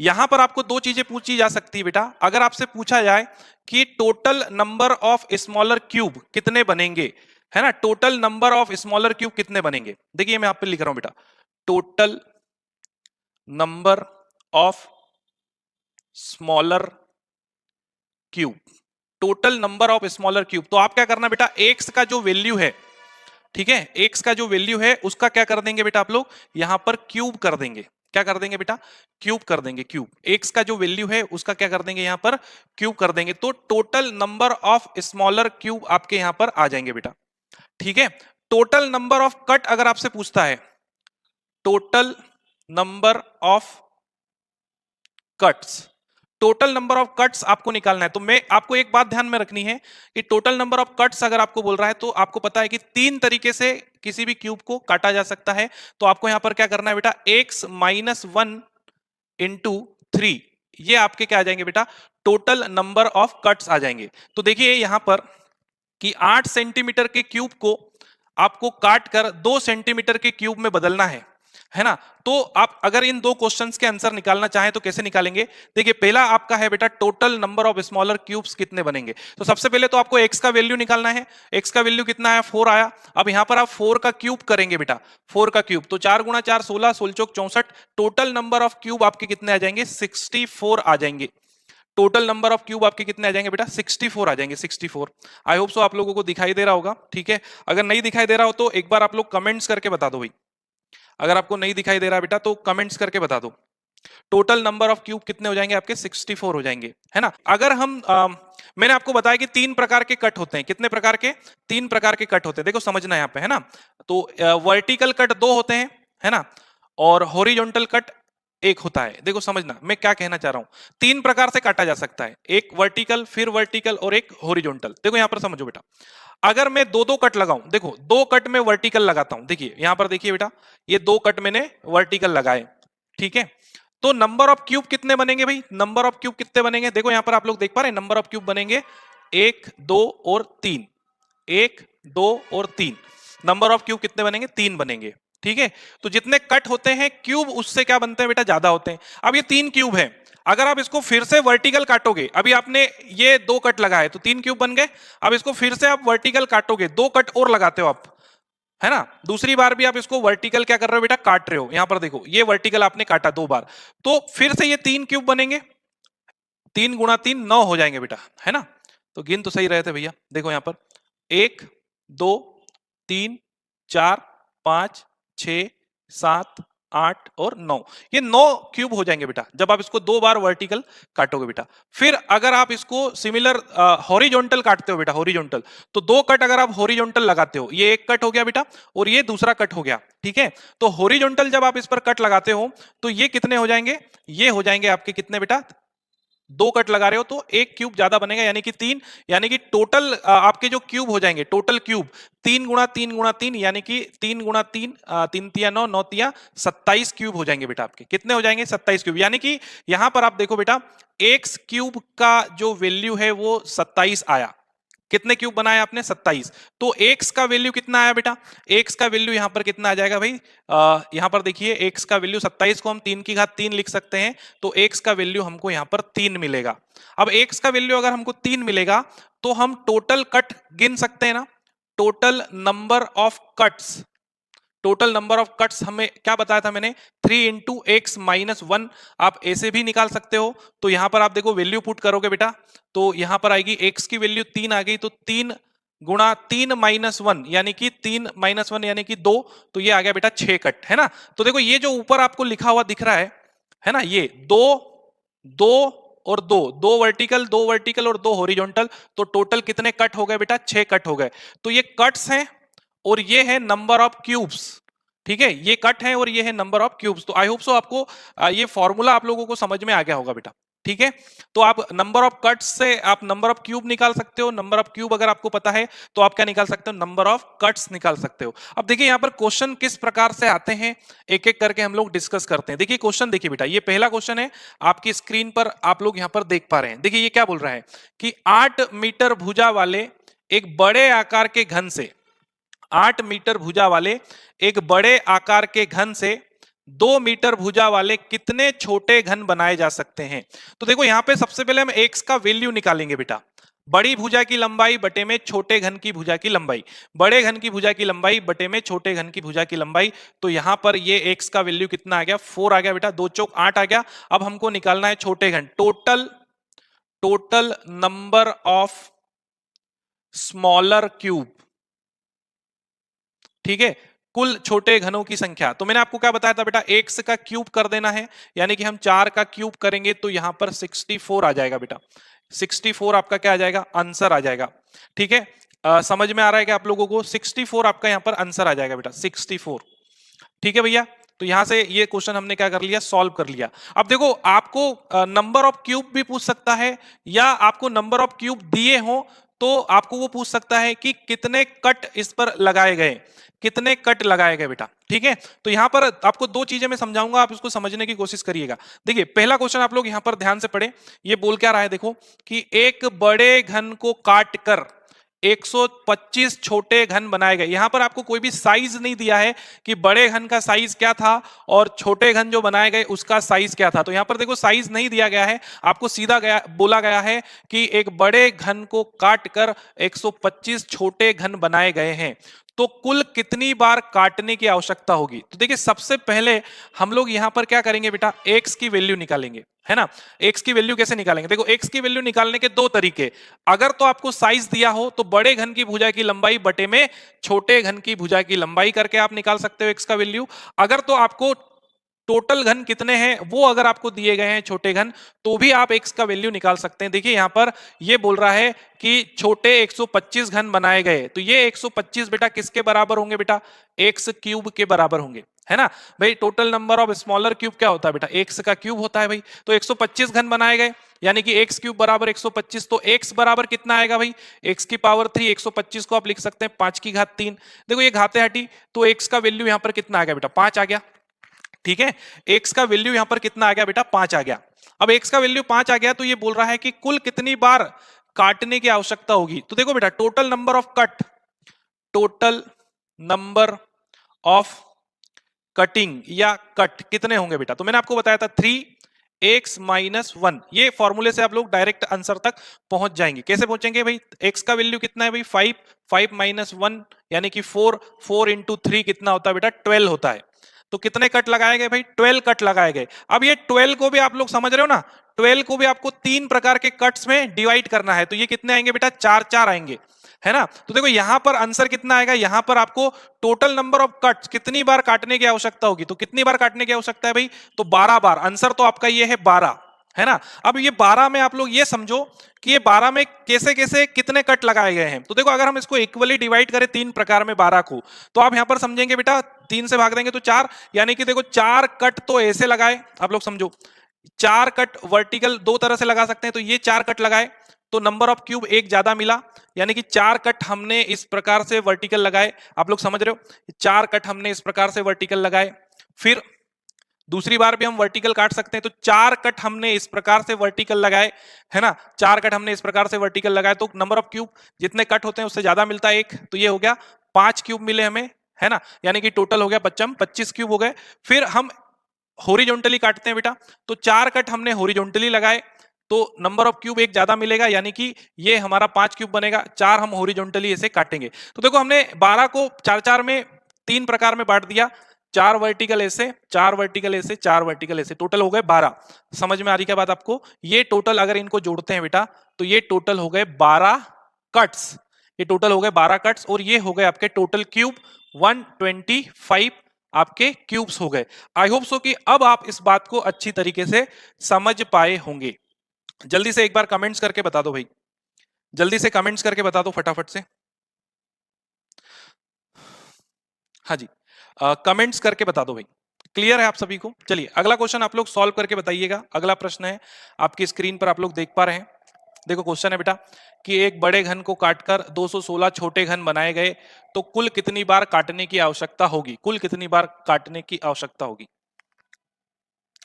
यहां पर आपको 2 चीजें पूछी जा सकती है बेटा। अगर आपसे पूछा जाए कि total number of smaller cube कितने बनेंगे, है ना, total number of smaller cube कितने बनेंगे। देखिए मैं आप पे लिख रहा हूं बेटा, total number of smaller cube, total number of smaller cube. तो आप क्या करना बेटा, एक्स का जो वैल्यू है, ठीक है, एक्स का जो वैल्यू है उसका क्या कर देंगे बेटा, आप लोग यहां पर क्यूब कर देंगे। क्या कर देंगे बेटा, क्यूब कर देंगे। क्यूब एक्स का जो वैल्यू है उसका क्या कर देंगे, यहां पर क्यूब कर देंगे। तो total number of smaller cube आपके यहां पर आ जाएंगे बेटा। ठीक है, टोटल नंबर ऑफ कट अगर आपसे पूछता है, total number of cuts, total number of cuts आपको निकालना है। तो मैं आपको एक बात ध्यान में रखनी है कि टोटल नंबर ऑफ कट्स अगर आपको बोल रहा है तो आपको पता है कि 3 तरीके से किसी भी क्यूब को काटा जा सकता है। तो आपको यहां पर क्या करना है बेटा, x माइनस 1 इंटू 3, ये आपके क्या आ जाएंगे बेटा, टोटल नंबर ऑफ कट्स आ जाएंगे। तो देखिए यहां पर कि 8 सेंटीमीटर के क्यूब को आपको काट कर 2 सेंटीमीटर के क्यूब में बदलना है है ना। तो आप अगर इन दो क्वेश्चंस के आंसर निकालना चाहें तो कैसे निकालेंगे? देखिए पहला आपका है बेटा total number of smaller cubes कितने बनेंगे। तो सबसे पहले तो आपको x का वैल्यू निकालना है। x का वैल्यू कितना आया? 4 आया। अब यहां पर आप 4 का क्यूब करेंगे बेटा, 4 का क्यूब तो 4 गुणा 4 16, 16 चौक 64। टोटल नंबर ऑफ क्यूब आपके कितने आ जाएंगे? 64 आ जाएंगे। टोटल नंबर ऑफ क्यूब आपके कितने आ जाएंगे बेटा? 64 आ जाएंगे, 64। आई होप सो आप लोगों को दिखाई दे रहा होगा, ठीक है। अगर नहीं दिखाई दे रहा हो तो एक बार आप लोग कमेंट्स करके बता दो भाई। अगर आपको नहीं दिखाई दे रहा बेटा तो कमेंट्स करके बता दो। टोटल नंबर ऑफ क्यूब कितने हो जाएंगे आपके? 64 हो जाएंगे, है ना। अगर हम मैंने आपको बताया कि 3 प्रकार के कट होते हैं। कितने प्रकार के? 3 प्रकार के कट होते हैं। देखो समझना यहाँ पे, है ना। तो वर्टिकल कट 2 होते हैं, है ना, और हॉरिजॉन्टल कट एक होता है। देखो समझना मैं क्या कहना चाह रहा हूं। 3 प्रकार से काटा जा सकता है, एक वर्टिकल, फिर वर्टिकल और एक हॉरिजॉन्टल। देखो यहां पर समझो बेटा, अगर मैं दो दो कट लगाऊं, देखो 2 कट में वर्टिकल लगाता हूं, देखिए यहां पर देखिए बेटा, ये 2 कट मैंने वर्टिकल लगाए, ठीक है। तो नंबर ऑफ क्यूब कितने बनेंगे भाई? नंबर ऑफ क्यूब कितने बनेंगे? देखो यहां पर आप लोग देख पा रहे हैं, नंबर ऑफ क्यूब बनेंगे 1 2 और 3। 1 2 और 3 नंबर ऑफ क्यूब कितने बनेंगे? 3 बनेंगे, ठीक है। तो जितने कट होते हैं क्यूब उससे क्या बनते हैं बेटा? ज्यादा होते हैं। अब ये 3 क्यूब है, अगर आप इसको फिर से वर्टिकल काटोगे, अभी आपने ये 2 कट लगाए तो 3 क्यूब बन गए। अब इसको फिर से आप वर्टिकल काटोगे, 2 कट और लगाते हो आप, है ना। दूसरी बार भी आप इसको वर्टिकल क्या कर रहे हो बेटा? काट रहे हो। यहां पर देखो ये वर्टिकल आपने काटा 2 बार, तो फिर से ये 3 क्यूब बनेंगे। 3 गुणा 3 9 हो जाएंगे बेटा, है ना। तो गिन तो सही रहे थे भैया। देखो यहां पर 1 2 3 4 5 6 7 8 और 9, ये 9 क्यूब हो जाएंगे बेटा जब आप इसको 2 बार वर्टिकल काटोगे बेटा। फिर अगर आप इसको सिमिलर हॉरिजॉन्टल काटते हो बेटा, हॉरिजॉन्टल, तो 2 कट अगर आप हॉरिजॉन्टल लगाते हो, ये एक कट हो गया बेटा और ये दूसरा कट हो गया, ठीक है। तो हॉरिजॉन्टल जब आप इस पर कट लगाते हो तो ये कितने हो जाएंगे? ये हो जाएंगे आपके कितने बेटा? 2 कट लगा रहे हो तो 1 क्यूब ज्यादा बनेगा, यानी कि 3। यानी कि टोटल आपके जो क्यूब हो जाएंगे, टोटल क्यूब 3 गुणा 3 गुणा 3, यानी कि 3 गुणा 3 3 तिया 9 9 तिया 27 क्यूब हो जाएंगे बेटा आपके। कितने हो जाएंगे? 27 क्यूब। यानी कि यहां पर आप देखो बेटा, एक्स क्यूब का जो वैल्यू है वो 27 आया। कितने क्यूब बनाए आपने? 27। तो एक्स का वैल्यू कितना आया बेटा? एक्स का वैल्यू यहां पर कितना आ जाएगा भाई? यहां पर देखिए एक्स का वैल्यू 27 को हम 3 की घात 3 लिख सकते हैं, तो एक्स का वैल्यू हमको यहां पर 3 मिलेगा। अब एक्स का वैल्यू अगर हमको 3 मिलेगा तो हम टोटल कट गिन सकते हैं ना। Total number of cuts, total number of cuts हमें क्या बताया था मैंने? 3 इंटू एक्स माइनस 1। आप ऐसे भी निकाल सकते हो। तो यहां पर आप देखो वैल्यू पुट करोगे बेटा, तो यहां पर आएगी एक्स की वैल्यू 3 आ गई, तो 3 गुणा 3 माइनस 1, यानी कि 3 माइनस 1 यानी कि 2, तो ये आ गया बेटा 6 कट, है ना। तो देखो ये जो ऊपर आपको लिखा हुआ दिख रहा है ना, ये 2 2 और 2, 2 वर्टिकल 2 वर्टिकल और 2 हॉरिजॉन्टल, तो टोटल कितने कट हो गए बेटा? 6 कट हो गए। तो ये कट्स हैं और ये है नंबर ऑफ क्यूब्स, ठीक है। ये कट है और ये है नंबर ऑफ क्यूब्स। तो आई होप सो आपको ये फॉर्मूला आप लोगों को समझ में आ गया होगा बेटा, ठीक है। तो आप नंबर ऑफ कट्स से आप नंबर ऑफ क्यूब निकाल सकते हो। नंबर ऑफ क्यूब अगर आपको पता है तो आप क्या निकाल सकते हो? नंबर ऑफ कट्स निकाल सकते हो। अब देखिए यहाँ पर क्वेश्चन किस प्रकार से आते हैं, एक एक करके हम लोग डिस्कस करते हैं। देखिए क्वेश्चन देखिए बेटा, ये पहला क्वेश्चन है, आपकी स्क्रीन पर आप लोग यहाँ पर देख पा रहे हैं। देखिए ये क्या बोल रहा है कि 8 मीटर भुजा वाले एक बड़े आकार के घन से, 8 मीटर भुजा वाले एक बड़े आकार के घन से 2 मीटर भुजा वाले कितने छोटे घन बनाए जा सकते हैं। तो देखो यहां पे सबसे पहले हम एक्स का वैल्यू निकालेंगे बेटा। बड़ी भुजा की लंबाई बटे में छोटे घन की भुजा की लंबाई, बड़े घन की भुजा की लंबाई बटे में छोटे घन की भुजा की लंबाई। तो यहां पर ये एक्स का वैल्यू कितना आ गया? 4 आ गया बेटा, 2 चौक 8 आ गया। अब हमको निकालना है छोटे घन, total number of smaller cube, ठीक है, कुल छोटे घनों की संख्या। तो मैंने आपको क्या बताया था बेटा? एक्स का क्यूब कर देना है, यानी कि हम 4 का क्यूब करेंगे तो यहां पर 64 आ जाएगा बेटा। 64 आपका क्या आ जाएगा? आंसर आ जाएगा, ठीक है। समझ में आ रहा है कि आप लोगों को? 64 आपका यहां पर आंसर आ जाएगा बेटा, 64, ठीक है भैया। तो यहां से ये क्वेश्चन हमने क्या कर लिया? सॉल्व कर लिया। अब देखो आपको नंबर ऑफ क्यूब भी पूछ सकता है, या आपको नंबर ऑफ क्यूब दिए हो तो आपको वो पूछ सकता है कि कितने कट इस पर लगाए गए, कितने कट लगाए गए बेटा, ठीक है। तो यहां पर आपको 2 चीजें मैं समझाऊंगा, आप इसको समझने की कोशिश करिएगा। देखिए पहला क्वेश्चन आप लोग यहां पर ध्यान से पढ़े, ये बोल क्या रहा है देखो, कि एक बड़े घन को काट कर 125 छोटे घन बनाए गए। यहां पर आपको कोई भी साइज नहीं दिया है कि बड़े घन का साइज क्या था और छोटे घन जो बनाए गए उसका साइज क्या था। तो यहां पर देखो साइज नहीं दिया गया है, आपको सीधा बोला गया है कि एक बड़े घन को काट कर 125 छोटे घन बनाए गए हैं। तो कुल कितनी बार काटने की आवश्यकता होगी? तो देखिए सबसे पहले हम लोग यहां पर क्या करेंगे बेटा, x की वैल्यू निकालेंगे, है ना। x की वैल्यू कैसे निकालेंगे? देखो x की वैल्यू निकालने के दो तरीके। अगर तो आपको साइज दिया हो तो बड़े घन की भुजा की लंबाई बटे में छोटे घन की भुजा की लंबाई करके आप निकाल सकते हो x का वैल्यू। अगर तो आपको टोटल घन कितने हैं वो अगर आपको दिए गए हैं छोटे घन, तो भी आप x का वैल्यू निकाल सकते हैं। देखिए यहां पर ये बोल रहा है कि छोटे 125 घन बनाए गए, तो ये 125 बेटा किसके बराबर होंगे? बेटा x क्यूब के बराबर होंगे, है ना भाई। Total number of smaller cube क्या होता है बेटा? x का क्यूब होता है भाई। तो 125 घन बनाए गए यानी कि x क्यूब बराबर 125, तो x बराबर कितना आएगा भाई? x की पावर 3। 125 को आप लिख सकते हैं 5 की घात 3। देखो ये घाते हटी, तो x का वैल्यू यहां पर कितना आ गया बेटा? 5 आ गया। ठीक है, x का वैल्यू यहां पर कितना आ गया बेटा? 5 आ गया। अब x का वैल्यू 5 आ गया तो ये बोल रहा है कि कुल कितनी बार काटने की आवश्यकता होगी। तो देखो बेटा total number of cut, total number of cutting या कट कितने होंगे बेटा? तो मैंने आपको बताया था 3x माइनस 1। ये फॉर्मूले से आप लोग डायरेक्ट आंसर तक पहुंच जाएंगे। कैसे पहुंचेंगे भाई? x का वैल्यू कितना है भाई? 5। 5 माइनस 1 यानी कि 4। 4 इंटू 3 कितना होता है बेटा? 12 होता है। तो कितने कट लगाए गए भाई? 12 कट लगाए गए। अब ये 12 को भी आप लोग समझ रहे हो ना, 12 को भी आपको 3 प्रकार के कट्स में डिवाइड करना है। तो ये कितने आएंगे बेटा? 4 4 आएंगे, है ना। तो देखो यहां पर आंसर कितना आएगा? यहां पर आपको टोटल नंबर ऑफ कट्स कितनी बार काटने की आवश्यकता होगी। तो कितनी बार काटने की आवश्यकता है भाई? तो 12 बार। आंसर तो आपका ये है 12, है ना। अब ये 12 में आप लोग ये समझो कि ये 12 में कैसे कैसे कितने कट लगाए गए हैं। तो देखो अगर हम इसको इक्वली डिवाइड करें 3 प्रकार में 12 को, तो आप यहां पर समझेंगे बेटा 3 से भाग देंगे तो 4, यानी कि देखो 4 कट तो ऐसे लगाए, आप लोग समझो 4 कट वर्टिकल दो तरह से लगा सकते हैं। तो ये 4 कट लगाए तो नंबर ऑफ क्यूब एक ज्यादा मिला, यानी कि 4 कट हमने इस प्रकार से वर्टिकल लगाए। आप लोग समझ रहे हो, 4 कट हमने इस प्रकार से वर्टिकल लगाए। फिर दूसरी बार भी हम वर्टिकल काट सकते हैं, तो 4 कट हमने इस प्रकार से वर्टिकल लगाए, है ना। 4 कट हमने इस प्रकार से वर्टिकल लगाए तो नंबर ऑफ क्यूब जितने कट होते हैं उससे ज्यादा मिलता है एक, तो ये हो गया 5 क्यूब मिले हमें, है ना। यानी कि टोटल हो गया 25 क्यूब हो गए। फिर हम हॉरिजॉन्टली काटते हैं बेटा, तो 4 कट हमने हॉरिजॉन्टली लगाए तो नंबर ऑफ क्यूब एक ज्यादा मिलेगा, यानी कि ये हमारा 5 क्यूब बनेगा। 4 हम हॉरिजॉन्टली ऐसे काटेंगे। तो देखो हमने 12 को 4 4 में 3 प्रकार में बांट दिया, 4 वर्टिकल ऐसे, 4 वर्टिकल ऐसे, 4 वर्टिकल ऐसे, टोटल हो गए 12। समझ में आ रही क्या बात आपको? ये टोटल अगर इनको जोड़ते हैं बेटा तो ये टोटल हो गए 12 कट्स। ये टोटल हो गए 12 कट्स और ये हो गए आपके टोटल क्यूब 125 आपके क्यूब्स हो गए। आई होप सो कि अब आप इस बात को अच्छी तरीके से समझ पाए होंगे। जल्दी से एक बार कमेंट्स करके बता दो भाई, जल्दी से कमेंट्स करके बता दो फटाफट से। हाँ जी, कमेंट्स करके बता दो भाई। क्लियर है आप सभी को? चलिए अगला क्वेश्चन आप लोग सॉल्व करके बताइएगा। अगला प्रश्न है आपकी स्क्रीन पर, आप लोग देख पा रहे हैं। देखो क्वेश्चन है बेटा कि एक बड़े घन को काटकर 216 छोटे घन बनाए गए तो कुल कितनी बार काटने की आवश्यकता होगी? कुल कितनी बार काटने की आवश्यकता होगी?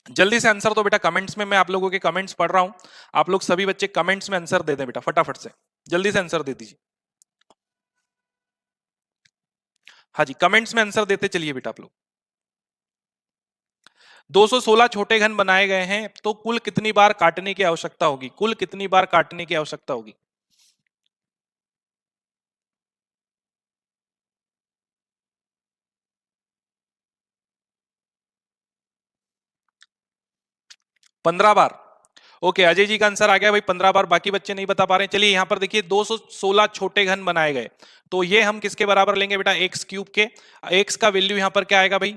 जल्दी से आंसर दो बेटा कमेंट्स में। मैं आप लोगों के कमेंट्स पढ़ रहा हूं, आप लोग सभी बच्चे कमेंट्स में आंसर दे दें बेटा फटाफट से, जल्दी से आंसर दे दीजिए। हाँ जी, कमेंट्स में आंसर देते चलिए बेटा आप लोग। 216 छोटे घन बनाए गए हैं तो कुल कितनी बार काटने की आवश्यकता होगी? कुल कितनी बार काटने की आवश्यकता होगी? पंद्रह बार। ओके, अजय जी का आंसर आ गया भाई 15 बार, बाकी बच्चे नहीं बता पा रहे हैं। चलिए यहां पर देखिए 216 छोटे घन बनाए गए, तो ये हम किसके बराबर लेंगे बेटा? एक्स क्यूब के। एक्स का वैल्यू यहां पर क्या आएगा भाई?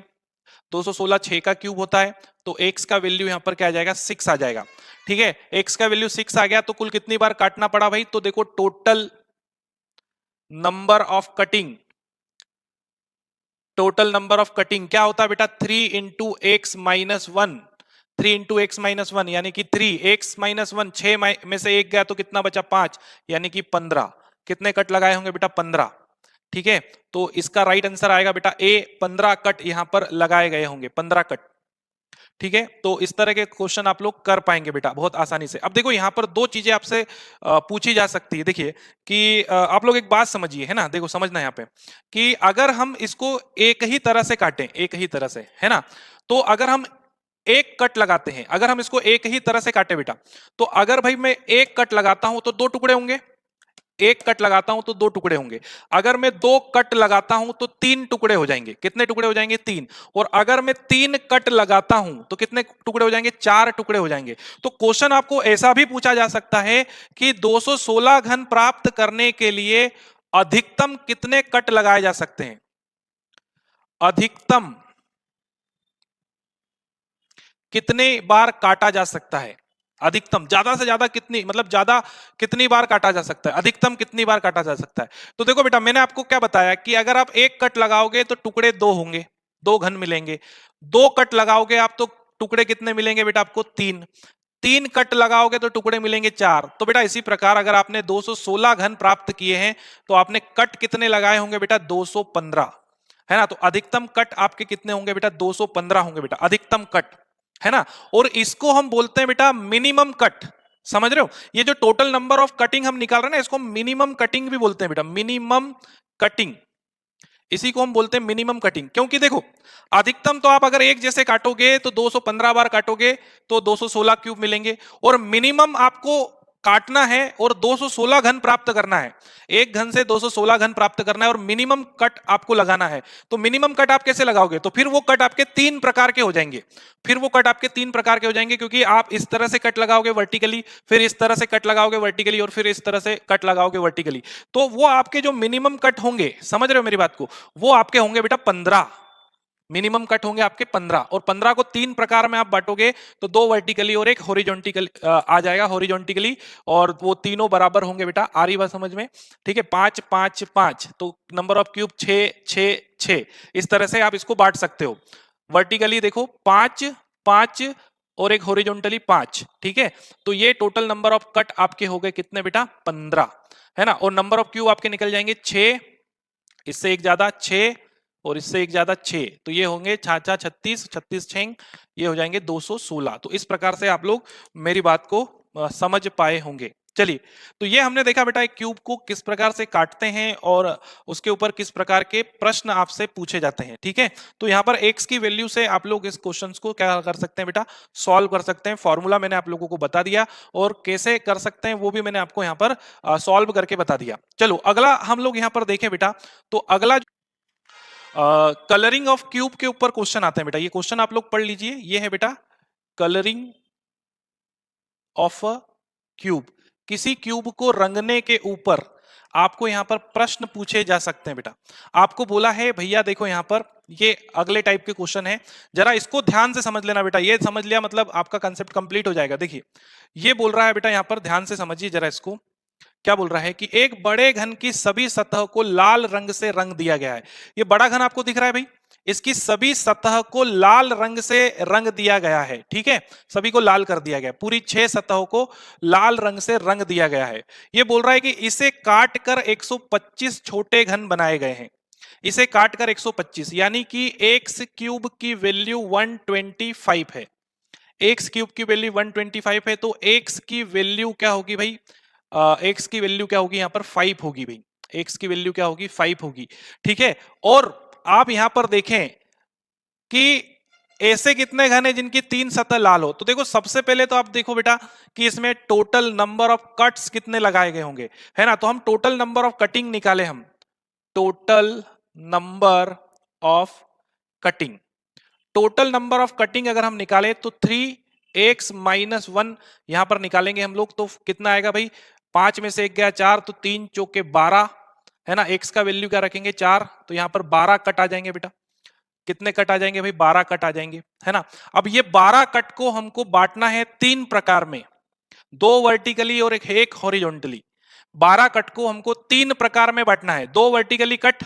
216 6 का क्यूब होता है, तो एक्स का वैल्यू यहां पर क्या आ जाएगा? 6 आ जाएगा। ठीक है, एक्स का वैल्यू 6 आ गया तो कुल कितनी बार काटना पड़ा भाई? तो देखो total number of cutting, total number of cutting क्या होता है बेटा? 3 into x minus 1। 3 into x minus 1 यानी कि 3 एक्स माइनस 1, 6 में से एक गया तो कितना बचा? 5, यानी कि 15। कितने कट लगाए होंगे बेटा? 15। ठीक है, तो इसका राइट आंसर आएगा बेटा ए, 15 कट यहां पर लगाए गए होंगे, 15 कट। ठीक है, तो इस तरह के क्वेश्चन आप लोग कर पाएंगे बेटा बहुत आसानी से। अब देखो यहाँ पर दो चीजें आपसे पूछी जा सकती है। देखिए कि आप लोग एक बात समझिए, है ना, देखो समझना यहाँ पे कि अगर हम इसको एक ही तरह से काटें, एक ही तरह से, है ना, तो अगर हम एक कट लगाते हैं, अगर हम इसको एक ही तरह से काटे बेटा, तो अगर भाई मैं एक कट लगाता हूं तो दो टुकड़े होंगे, एक कट लगाता हूं तो दो टुकड़े होंगे, अगर मैं दो कट लगाता हूं तो तीन टुकड़े हो जाएंगे। कितने टुकड़े हो जाएंगे? तीन। और अगर मैं तीन कट लगाता हूं तो कितने टुकड़े हो जाएंगे? चार टुकड़े हो जाएंगे। तो क्वेश्चन आपको ऐसा भी पूछा जा सकता है कि 216 घन प्राप्त करने के लिए अधिकतम कितने कट लगाए जा सकते हैं? अधिकतम कितने बार काटा जा सकता है? अधिकतम ज्यादा से ज्यादा कितनी, मतलब ज्यादा कितनी बार काटा जा सकता है, अधिकतम कितनी बार काटा जा सकता है? तो देखो बेटा मैंने आपको क्या बताया कि अगर आप एक कट लगाओगे तो टुकड़े दो होंगे, दो घन मिलेंगे। दो कट लगाओगे आप तो टुकड़े कितने मिलेंगे बेटा आपको? तीन। तीन कट लगाओगे तो टुकड़े मिलेंगे चार। तो बेटा इसी प्रकार अगर आपने 216 घन प्राप्त किए हैं तो आपने कट कितने लगाए होंगे बेटा? 215, है ना। तो अधिकतम कट आपके कितने होंगे बेटा? 215 होंगे बेटा अधिकतम कट, है ना। और इसको हम बोलते हैं बेटा मिनिमम कट। समझ रहे हो? ये जो टोटल नंबर ऑफ कटिंग हम निकाल रहे हैं ना, इसको मिनिमम कटिंग भी बोलते हैं बेटा, मिनिमम कटिंग। इसी को हम बोलते हैं मिनिमम कटिंग। क्योंकि देखो अधिकतम तो आप अगर एक जैसे काटोगे तो 215 बार काटोगे तो 216 क्यूब मिलेंगे, और मिनिमम आपको काटना है और 216 घन प्राप्त करना है। एक घन से 216 घन प्राप्त करना है और मिनिमम कट आपको लगाना है। तो मिनिमम कट आप कैसे लगाओगे? तो फिर वो कट आपके तीन प्रकार के हो जाएंगे। फिर वो कट आपके तीन प्रकार के हो जाएंगे, क्योंकि आप इस तरह से कट लगाओगे वर्टिकली, फिर इस तरह से कट लगाओगे वर्टिकली, और फिर इस तरह से कट लगाओगे वर्टिकली। तो वो आपके जो मिनिमम कट होंगे, समझ रहे हो मेरी बात को, वो आपके होंगे बेटा 15। मिनिमम कट होंगे आपके 15, और 15 को तीन प्रकार में आप बांटोगे तो दो वर्टिकली और एक हॉरिजॉन्टली आ जाएगा, हॉरिजॉन्टली, और वो तीनों बराबर होंगे बेटा। आ रही बात समझ में? ठीक है, 5 5 5, तो नंबर ऑफ क्यूब 6 6 6। इस तरह से आप इसको बांट सकते हो। वर्टिकली देखो 5 5 और एक हॉरिजॉन्टली 5, ठीक है। तो ये टोटल नंबर ऑफ कट आपके हो गए कितने बेटा? 15, है ना। और नंबर ऑफ क्यूब आपके निकल जाएंगे 6, इससे एक ज्यादा 6, और इससे एक ज्यादा 6, तो ये होंगे 6 36, 36 6, ये हो जाएंगे 216। तो इस प्रकार से आप लोग मेरी बात को समझ पाए होंगे। चलिए, तो ये हमने देखा बेटा एक क्यूब को किस प्रकार से काटते हैं और उसके ऊपर किस प्रकार के प्रश्न आपसे पूछे जाते हैं, ठीक है। तो यहाँ पर x की वैल्यू से आप लोग इस क्वेश्चंस को क्या कर सकते हैं बेटा? सॉल्व कर सकते हैं। फॉर्मूला मैंने आप लोगों को बता दिया, और कैसे कर सकते हैं वो भी मैंने आपको यहाँ पर सॉल्व करके बता दिया। चलो अगला हम लोग यहाँ पर देखें बेटा, तो अगला कलरिंग ऑफ क्यूब के ऊपर क्वेश्चन आते हैं बेटा। ये क्वेश्चन आप लोग पढ़ लीजिए, ये है बेटा कलरिंग ऑफ अ क्यूब। किसी क्यूब को रंगने के ऊपर आपको यहां पर प्रश्न पूछे जा सकते हैं बेटा। आपको बोला है भैया देखो यहां पर ये अगले टाइप के क्वेश्चन है, जरा इसको ध्यान से समझ लेना बेटा। ये समझ लिया मतलब आपका कंसेप्ट कंप्लीट हो जाएगा। देखिए ये बोल रहा है बेटा, यहां पर ध्यान से समझिए जरा इसको। क्या बोल रहा है कि एक बड़े घन की सभी सतह को लाल रंग से रंग दिया गया है। ये बड़ा घन आपको दिख रहा है भाई, इसकी सभी सतह को लाल रंग से रंग दिया गया है, ठीक है। सभी को लाल कर दिया गया, पूरी 6 सतहों को लाल रंग से रंग दिया गया है। ये बोल रहा है कि इसे काट कर 125 छोटे घन बनाए गए हैं। इसे काट कर 125, यानी कि एक्स क्यूब की वैल्यू 125 है। एक्स क्यूब की वैल्यू 125 है, तो एक्स की वैल्यू क्या होगी भाई? एक्स की वैल्यू क्या होगी यहाँ पर? 5 होगी भाई। एक्स की वैल्यू क्या होगी? 5 होगी, ठीक है। और आप यहां पर देखें कि ऐसे कितने घन है जिनकी तीन सतह लाल हो। तो देखो सबसे पहले तो आप देखो बेटा कि इसमें टोटल नंबर ऑफ कट्स कितने लगाए गए होंगे, है ना। तो हम टोटल नंबर ऑफ कटिंग निकाले, हम total number of cutting, total number of cutting अगर हम निकाले तो 3x - 1 यहां पर निकालेंगे हम लोग, तो कितना आएगा भाई? 5 में से 1 गया 4, तो 3 चौके 12, है ना। x का वैल्यू क्या रखेंगे? 4, तो यहां पर 12 कट आ जाएंगे बेटा। कितने कट आ जाएंगे भाई? 12 कट आ जाएंगे, है ना। अब ये 12 कट को हमको बांटना है तीन प्रकार में, दो वर्टिकली और एक हॉरिजॉन्टली। 12 कट को हमको तीन प्रकार में बांटना है, दो वर्टिकली कट,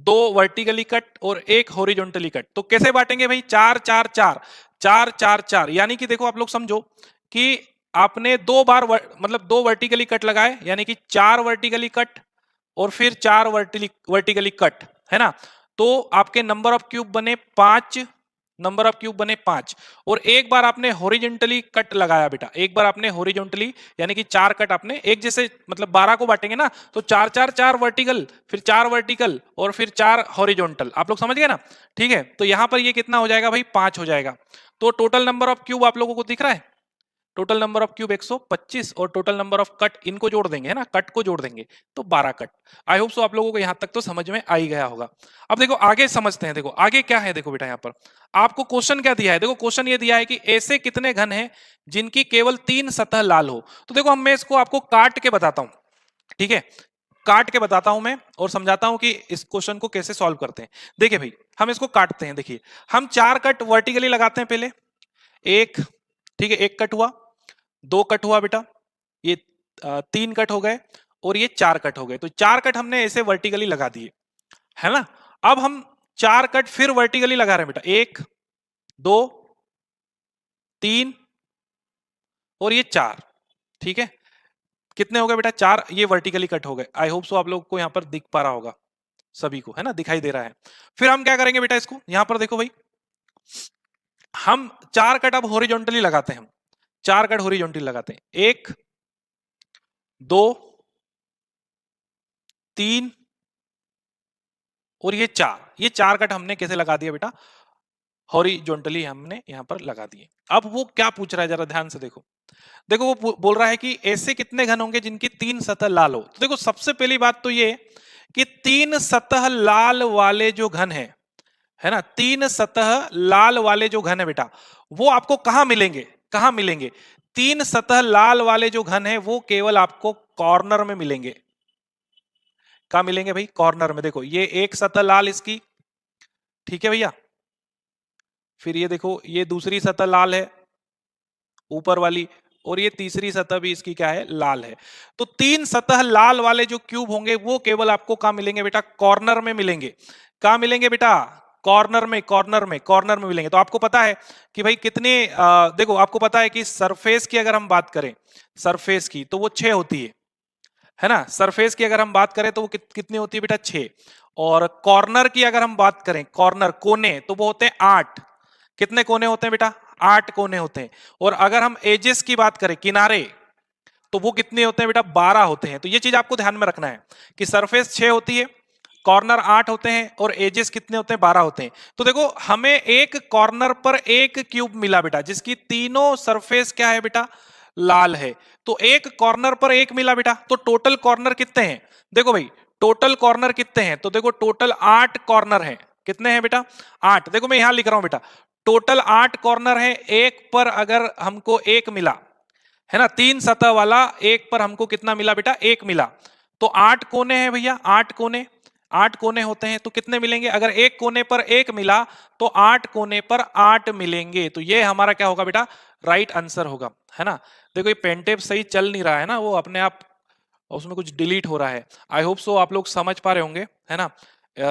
दो वर्टिकली कट और एक हॉरिजॉन्टली कट। तो कैसे बांटेंगे भाई? 4 4 4 4 4 4, यानी कि देखो आप लोग समझो कि आपने दो बार मतलब दो वर्टिकली कट लगाए, यानी कि 4 वर्टिकली कट और फिर 4 वर्टिकली कट, है ना। तो आपके नंबर ऑफ क्यूब बने 5, नंबर ऑफ क्यूब बने 5। और एक बार आपने हॉरिजॉन्टली कट लगाया बेटा, एक बार आपने हॉरिजॉन्टली यानी कि 4 कट आपने एक जैसे, मतलब 12 को बांटेंगे ना तो 4 4 4 वर्टिकल, फिर 4 वर्टिकल और फिर 4 हॉरिजॉन्टल। आप लोग समझ गए ना? ठीक है, तो यहां पर ये कितना हो जाएगा भाई? 5 हो जाएगा। तो टोटल नंबर ऑफ क्यूब आप लोगों को दिख रहा है? टोटल नंबर ऑफ क्यूब 125 और टोटल नंबर ऑफ कट इनको जोड़ देंगे, है ना, कट को जोड़ देंगे तो 12 कट। आई होप सो आप लोगों को यहां तक तो समझ में आ ही गया होगा। अब देखो आगे समझते हैं। देखो आगे क्या है, देखो बेटा यहां पर आपको क्वेश्चन क्या दिया है। देखो क्वेश्चन ये दिया है कि ऐसे कितने घन हैं जिनकी केवल 3 सतह लाल हो। तो देखो मैं इसको आपको काट के बताता हूं, ठीक है, काट के बताता हूं मैं और समझाता हूं कि इस क्वेश्चन को कैसे सॉल्व करते हैं। देखिए भाई हम इसको काटते हैं। देखिए हम 4 कट वर्टिकली लगाते हैं पहले, एक, ठीक है, एक कट हुआ, 2 कट हुआ बेटा, ये 3 कट हो गए और ये 4 कट हो गए। तो 4 कट हमने ऐसे वर्टिकली लगा दिए, है ना। अब हम 4 कट फिर वर्टिकली लगा रहे हैं बेटा, 1 2 3 और ये 4, ठीक है। कितने हो गए बेटा? 4 ये वर्टिकली कट हो गए। आई होप सो आप लोग को यहां पर दिख पा रहा होगा सभी को, है ना, दिखाई दे रहा है। फिर हम क्या करेंगे बेटा, इसको यहां पर देखो भाई, हम 4 कट अब हॉरिजॉन्टली लगाते हैं। हम 4 कट हॉरिजॉन्टली लगाते हैं, 1 2 3 और ये 4, ये 4 कट हमने कैसे लगा दिया बेटा? हॉरिजॉन्टली हमने यहां पर लगा दिए। अब वो क्या पूछ रहा है जरा ध्यान से देखो। देखो वो बोल रहा है कि ऐसे कितने घन होंगे जिनकी 3 सतह लाल हो। तो देखो सबसे पहली बात तो ये कि 3 सतह लाल वाले जो घन है ना, 3 सतह लाल वाले जो घन है बेटा, वो आपको कहां मिलेंगे? कहां मिलेंगे? 3 सतह लाल वाले जो घन है वो केवल आपको कॉर्नर में मिलेंगे। कहां मिलेंगे भाई? कॉर्नर में। देखो ये एक सतह लाल इसकी, ठीक है भैया, फिर ये देखो ये दूसरी सतह लाल है ऊपर वाली, और ये तीसरी सतह भी इसकी क्या है? लाल है। तो 3 सतह लाल वाले जो क्यूब होंगे वो केवल आपको कहां मिलेंगे बेटा? कॉर्नर में मिलेंगे। कहां मिलेंगे बेटा? कॉर्नर में, कॉर्नर में, कॉर्नर में मिलेंगे। तो आपको पता है कि भाई कितने, देखो आपको पता है कि सरफेस की अगर हम बात करें, सरफेस की, तो वो 6 होती है ना। सरफेस की अगर हम बात करें तो वो कितनी होती है बेटा? 6। और कॉर्नर की अगर हम बात करें, कॉर्नर कोने, तो वो होते हैं 8। कितने कोने होते हैं बेटा? 8 कोने होते हैं। और अगर हम एजेस की बात करें, किनारे, तो वो कितने होते हैं बेटा? 12 होते हैं। तो ये चीज आपको ध्यान में रखना है कि सरफेस 6 होती है, कॉर्नर 8 होते हैं और एजेस कितने होते हैं? 12 होते हैं। तो देखो हमें एक कॉर्नर पर एक क्यूब मिला बेटा जिसकी तीनों सरफेस क्या है बेटा? लाल है। तो एक कॉर्नर पर एक मिला बेटा, तो टोटल कॉर्नर कितने हैं? देखो भाई टोटल कॉर्नर कितने हैं? तो देखो टोटल 8 कॉर्नर हैं। कितने हैं बेटा? 8। देखो मैं यहां लिख रहा हूं बेटा, टोटल 8 कॉर्नर है। एक पर अगर हमको एक मिला, है ना, 3 सतह वाला, एक पर हमको कितना मिला बेटा? एक मिला। तो 8 कोने हैं भैया, 8 कोने, 8 कोने होते हैं। तो कितने मिलेंगे? अगर एक कोने पर एक मिला तो 8 कोने पर 8 मिलेंगे। तो ये हमारा क्या होगा बेटा? राइट आंसर होगा, है ना। देखो ये पेन टेप सही चल नहीं रहा है ना, वो अपने आप उसमें कुछ डिलीट हो रहा है। आई होप सो आप लोग समझ पा रहे होंगे, है ना।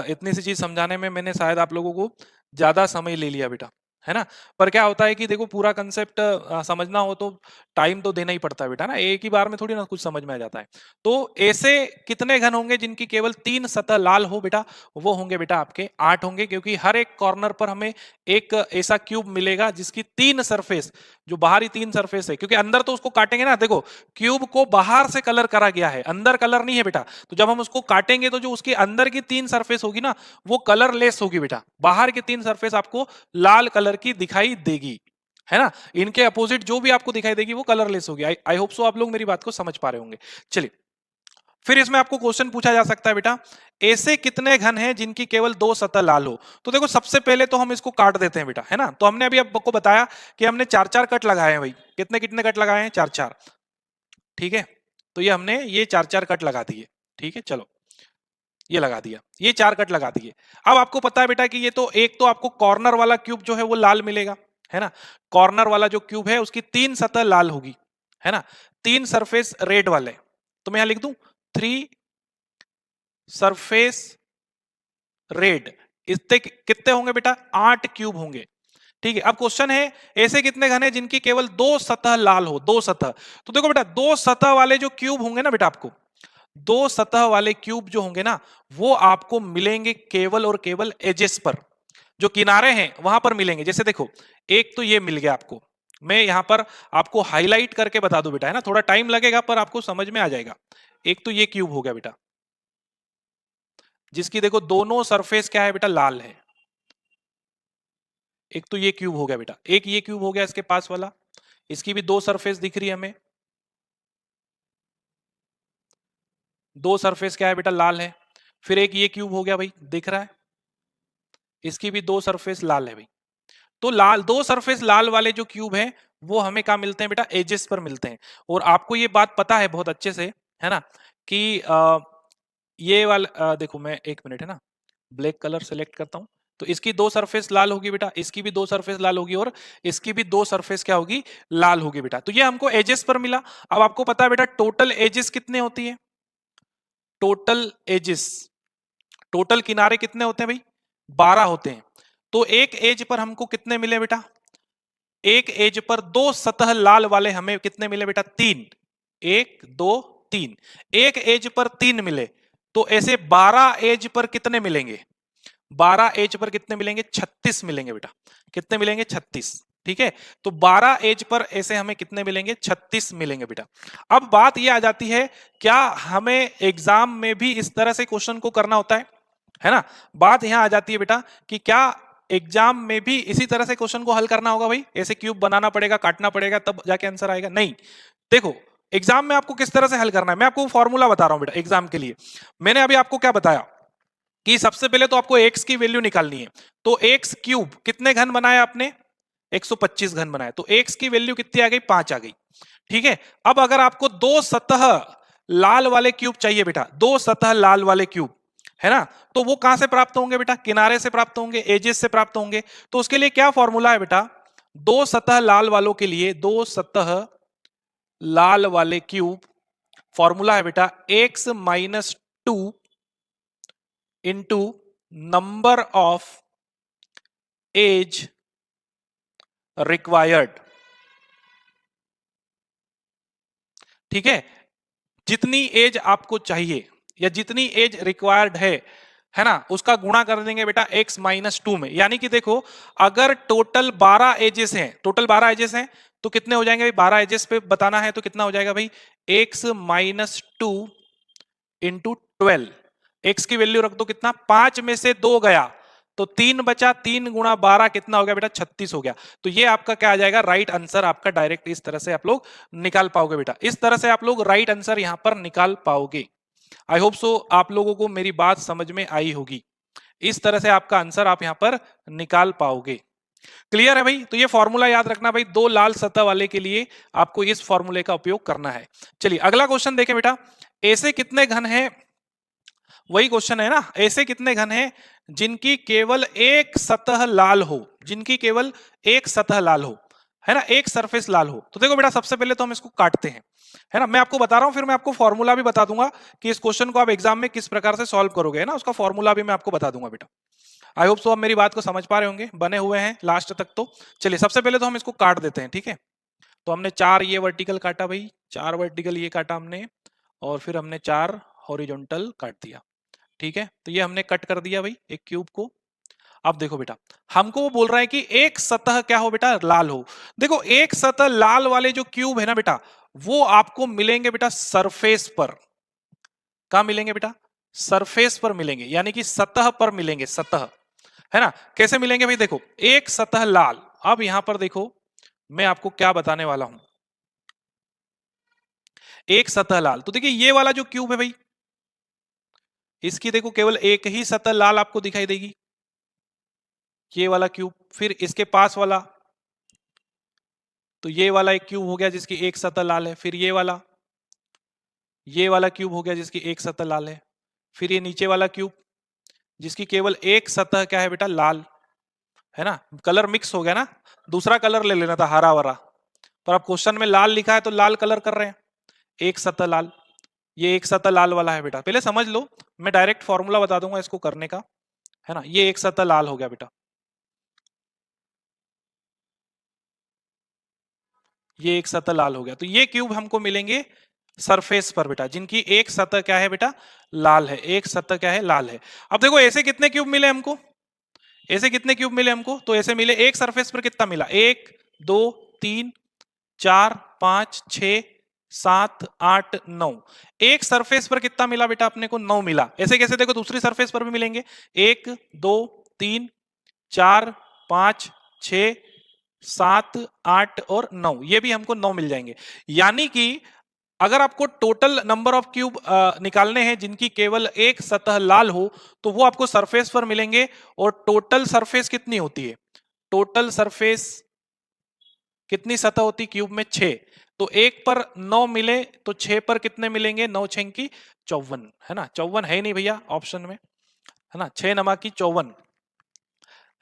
इतनी सी चीज समझाने में मैंने शायद आप लोगों को ज्यादा समय ले लिया बेटा, है ना। पर क्या होता है कि देखो पूरा कंसेप्ट समझना हो तो टाइम तो देना ही पड़ता है बेटा ना, एक ही बार में थोड़ी ना कुछ समझ में आ जाता है। तो ऐसे कितने घन होंगे जिनकी केवल 3 सतह लाल हो बेटा? वो होंगे बेटा आपके 8 होंगे, क्योंकि हर एक कॉर्नर पर हमें एक ऐसा क्यूब मिलेगा जिसकी 3 सरफेस, जो बाहरी 3 सरफेस है, क्योंकि अंदर तो उसको काटेंगे ना। देखो क्यूब को बाहर से कलर करा गया है, अंदर कलर नहीं है बेटा। तो जब हम उसको काटेंगे तो जो उसके अंदर की 3 सरफेस होगी ना, वो कलरलेस होगी बेटा। बाहर की 3 सरफेस आपको लाल कलर की दिखाई देगी, है ना। इनके अपोजिट जो भी आपको दिखाई देगी वो कलरलेस होगी। आई होप सो आप लोग मेरी बात को समझ पा रहे होंगे। चलिए फिर इसमें आपको क्वेश्चन पूछा जा सकता है बेटा, ऐसे कितने घन हैं जिनकी केवल 2 सतह लाल हो। तो देखो सबसे पहले तो हम इसको काट देते हैं बेटा, है ना। तो हमने अभी आपको बताया कि हमने 4-4 कट लगाए हैं भाई। कितने कितने कट लगाए हैं? 4-4, ठीक है। तो ये हमने ये 4-4 कट लगा दिए, ठीक है। चलो ये लगा दिया, ये 4 कट लगा दिए। अब आपको पता है बेटा कि ये तो एक तो आपको कॉर्नर वाला क्यूब जो है वो लाल मिलेगा, है ना। कॉर्नर वाला जो क्यूब है उसकी 3 सतह लाल होगी, है ना। 3 सरफेस रेड वाले, तो मैं यहां लिख दूं 3 सरफेस रेड। इतने कितने होंगे बेटा? 8 क्यूब होंगे, ठीक है। अब क्वेश्चन है ऐसे कितने घन है जिनकी केवल 2 सतह लाल हो? 2 सतह। तो देखो बेटा 2 सतह वाले जो क्यूब होंगे ना बेटा, आपको 2 सतह वाले क्यूब जो होंगे ना, वो आपको मिलेंगे केवल और केवल एजेस पर। जो किनारे हैं वहां पर मिलेंगे। जैसे देखो, एक तो ये मिल गया आपको, मैं यहां पर आपको हाईलाइट करके बता दूं बेटा, है ना, थोड़ा टाइम लगेगा पर आपको समझ में आ जाएगा। एक तो ये क्यूब हो गया बेटा, जिसकी देखो दोनों सरफेस क्या है बेटा, लाल है। एक तो ये क्यूब हो गया बेटा, एक ये क्यूब हो गया इसके पास वाला, इसकी भी दो सरफेस दिख रही है हमें, दो सरफेस क्या है बेटा, लाल है। फिर एक ये क्यूब हो गया भाई, दिख रहा है, इसकी भी दो सरफेस लाल है भाई। तो लाल, दो सरफेस लाल वाले जो क्यूब है वो हमें कहा मिलते हैं बेटा, एजेस पर मिलते हैं। और आपको ये बात पता है बहुत अच्छे से, है ना, कि ये वाला देखो, मैं एक मिनट, है ना, ब्लैक कलर सेलेक्ट करता हूं, तो इसकी दो सरफेस लाल होगी बेटा, इसकी भी दो सरफेस लाल होगी, और इसकी भी दो सरफेस क्या होगी, लाल होगी बेटा। तो ये हमको एजेस पर मिला। अब आपको पता है बेटा टोटल एजेस कितने होती है, टोटल एजेस, टोटल किनारे कितने होते हैं भाई, 12 होते हैं। तो एक एज पर हमको कितने मिले बेटा, एक एज पर दो सतह लाल वाले हमें कितने मिले बेटा, तीन, एक दो तीन, एक एज पर तीन मिले। तो ऐसे 12 एज पर कितने मिलेंगे, 12 एज पर कितने मिलेंगे, 36 मिलेंगे बेटा। कितने मिलेंगे, 36। ठीक है, तो 12 एज पर ऐसे हमें कितने मिलेंगे, 36 मिलेंगे बेटा। अब बात यह आ जाती है, क्या हमें एग्जाम में भी इस तरह से क्वेश्चन को करना होता है ना। बात यहां आ जाती है बेटा कि क्या एग्जाम में भी इसी तरह से क्वेश्चन को हल करना होगा भाई, ऐसे क्यूब बनाना पड़ेगा, काटना पड़ेगा, तब जाके आंसर आएगा, नहीं। देखो एग्जाम में आपको किस तरह से हल करना है, मैं आपको फॉर्मूला बता रहा हूं बेटा एग्जाम के लिए। मैंने अभी आपको क्या बताया कि सबसे पहले तो आपको x की वैल्यू निकालनी है। तो x क्यूब कितने घन बनाया आपने, 125 घन बनाया, तो x की वैल्यू कितनी आ गई, 5 आ गई। ठीक है, अब अगर आपको दो सतह लाल वाले क्यूब चाहिए बेटा, दो सतह लाल वाले क्यूब, है ना, तो वो कहां से प्राप्त होंगे बेटा, किनारे से प्राप्त होंगे, एजेस से प्राप्त होंगे। तो उसके लिए क्या फॉर्मूला है बेटा, दो सतह लाल वालों के लिए, दो सतह लाल वाले क्यूब, फॉर्मूला है बेटा x minus 2 into number of edge required. ठीक है, जितनी एज आपको चाहिए या जितनी एज रिक्वायर्ड है ना, उसका गुणा कर देंगे बेटा x माइनस 2 में। यानी कि देखो, अगर टोटल 12 एजेस हैं, टोटल 12 एजेस हैं, तो कितने हो जाएंगे भाई, 12 एजेस पे बताना है तो कितना हो जाएगा भाई, x माइनस 2 इंटू 12। एक्स की वैल्यू रख दो, कितना, 5 में से 2 गया तो 3 बचा, 3 गुणा 12 कितना हो गया बेटा, 36 हो गया। तो ये आपका क्या आ जाएगा, राइट आंसर आपका। डायरेक्ट इस तरह से आप लोग निकाल पाओगे बेटा, इस तरह से आप लोग राइट आंसर यहां पर निकाल पाओगे। आई होप सो आप लोगों को मेरी बात समझ में आई होगी। इस तरह से आपका आंसर आप यहां पर निकाल पाओगे। क्लियर है भाई। तो ये फॉर्मूला याद रखना भाई, दो लाल सतह वाले के लिए आपको इस फॉर्मूले का उपयोग करना है। चलिए अगला क्वेश्चन देखें बेटा, ऐसे कितने घन हैं, वही क्वेश्चन है ना, ऐसे कितने घन हैं जिनकी केवल एक सतह लाल हो, जिनकी केवल एक सतह लाल हो, है ना, एक सरफेस लाल हो। तो देखो बेटा सबसे पहले तो हम इसको काटते हैं, है ना, मैं आपको बता रहा हूं, फिर मैं आपको फॉर्मूला भी बता दूंगा कि इस क्वेश्चन को आप एग्जाम में किस प्रकार से सॉल्व करोगे, है ना, उसका फॉर्मूला भी मैं आपको बता दूंगा बेटा। आई होप सो आप मेरी बात को समझ पा रहे होंगे, बने हुए हैं लास्ट तक। तो चलिए सबसे पहले तो हम इसको काट देते हैं। ठीक है, तो हमने 4 ये वर्टिकल काटा भाई, 4 वर्टिकल ये काटा हमने, और फिर हमने 4 हॉरिजॉन्टल काट दिया। ठीक है, तो ये हमने कट कर दिया भाई एक क्यूब को। अब देखो बेटा, हमको वो बोल रहा है कि एक सतह क्या हो बेटा, लाल हो। देखो एक सतह लाल वाले जो क्यूब है ना बेटा, वो आपको मिलेंगे बेटा सरफेस पर। कहां मिलेंगे बेटा, सरफेस पर मिलेंगे, यानी कि सतह पर मिलेंगे, सतह, है ना। कैसे मिलेंगे भाई, देखो एक सतह लाल। अब यहां पर देखो मैं आपको क्या बताने वाला हूं, एक सतह लाल, तो देखिए ये वाला जो क्यूब है भाई, इसकी देखो केवल एक ही सतह लाल आपको दिखाई देगी, ये वाला क्यूब। फिर इसके पास वाला, तो ये वाला एक क्यूब हो गया जिसकी एक सतह लाल है। फिर ये वाला क्यूब हो गया जिसकी एक सतह लाल है। फिर ये नीचे वाला क्यूब जिसकी केवल एक सतह क्या है बेटा, लाल, है ना। कलर मिक्स हो गया ना, दूसरा कलर ले लेना था हरा वरा, पर अब क्वेश्चन में लाल लिखा है तो लाल कलर कर रहे हैं, एक सतह लाल। ये एक सतह लाल वाला है बेटा, पहले समझ लो, मैं डायरेक्ट फॉर्मूला बता दूंगा इसको करने का, है ना। ये एक सतह लाल हो गया बेटा, ये एक सतह लाल हो गया। तो ये क्यूब हमको मिलेंगे सरफेस पर बेटा, जिनकी एक सतह क्या है बेटा, लाल है, एक सतह क्या है, लाल है। अब देखो ऐसे कितने क्यूब मिले हमको, ऐसे कितने क्यूब मिले हमको? तो ऐसे मिले एक सरफेस पर कितना मिला? 1 2 3 4 5 6 7 8 9। एक सरफेस पर कितना मिला बेटा अपने को? 9 मिला। ऐसे कैसे? देखो दूसरी सरफेस पर भी मिलेंगे। 1 2 3 4 5 6 7 8 और 9, ये भी हमको 9 मिल जाएंगे। यानी कि अगर आपको टोटल नंबर ऑफ क्यूब निकालने हैं जिनकी केवल एक सतह लाल हो, तो वो आपको सरफेस पर मिलेंगे। और टोटल सरफेस कितनी होती है? टोटल सरफेस कितनी सतह होती क्यूब में? 6। तो एक पर 9 मिले तो 6 पर कितने मिलेंगे? 9 6 की 54, है ना? 54 है नहीं भैया ऑप्शन में, है ना? 6 नमा की 54,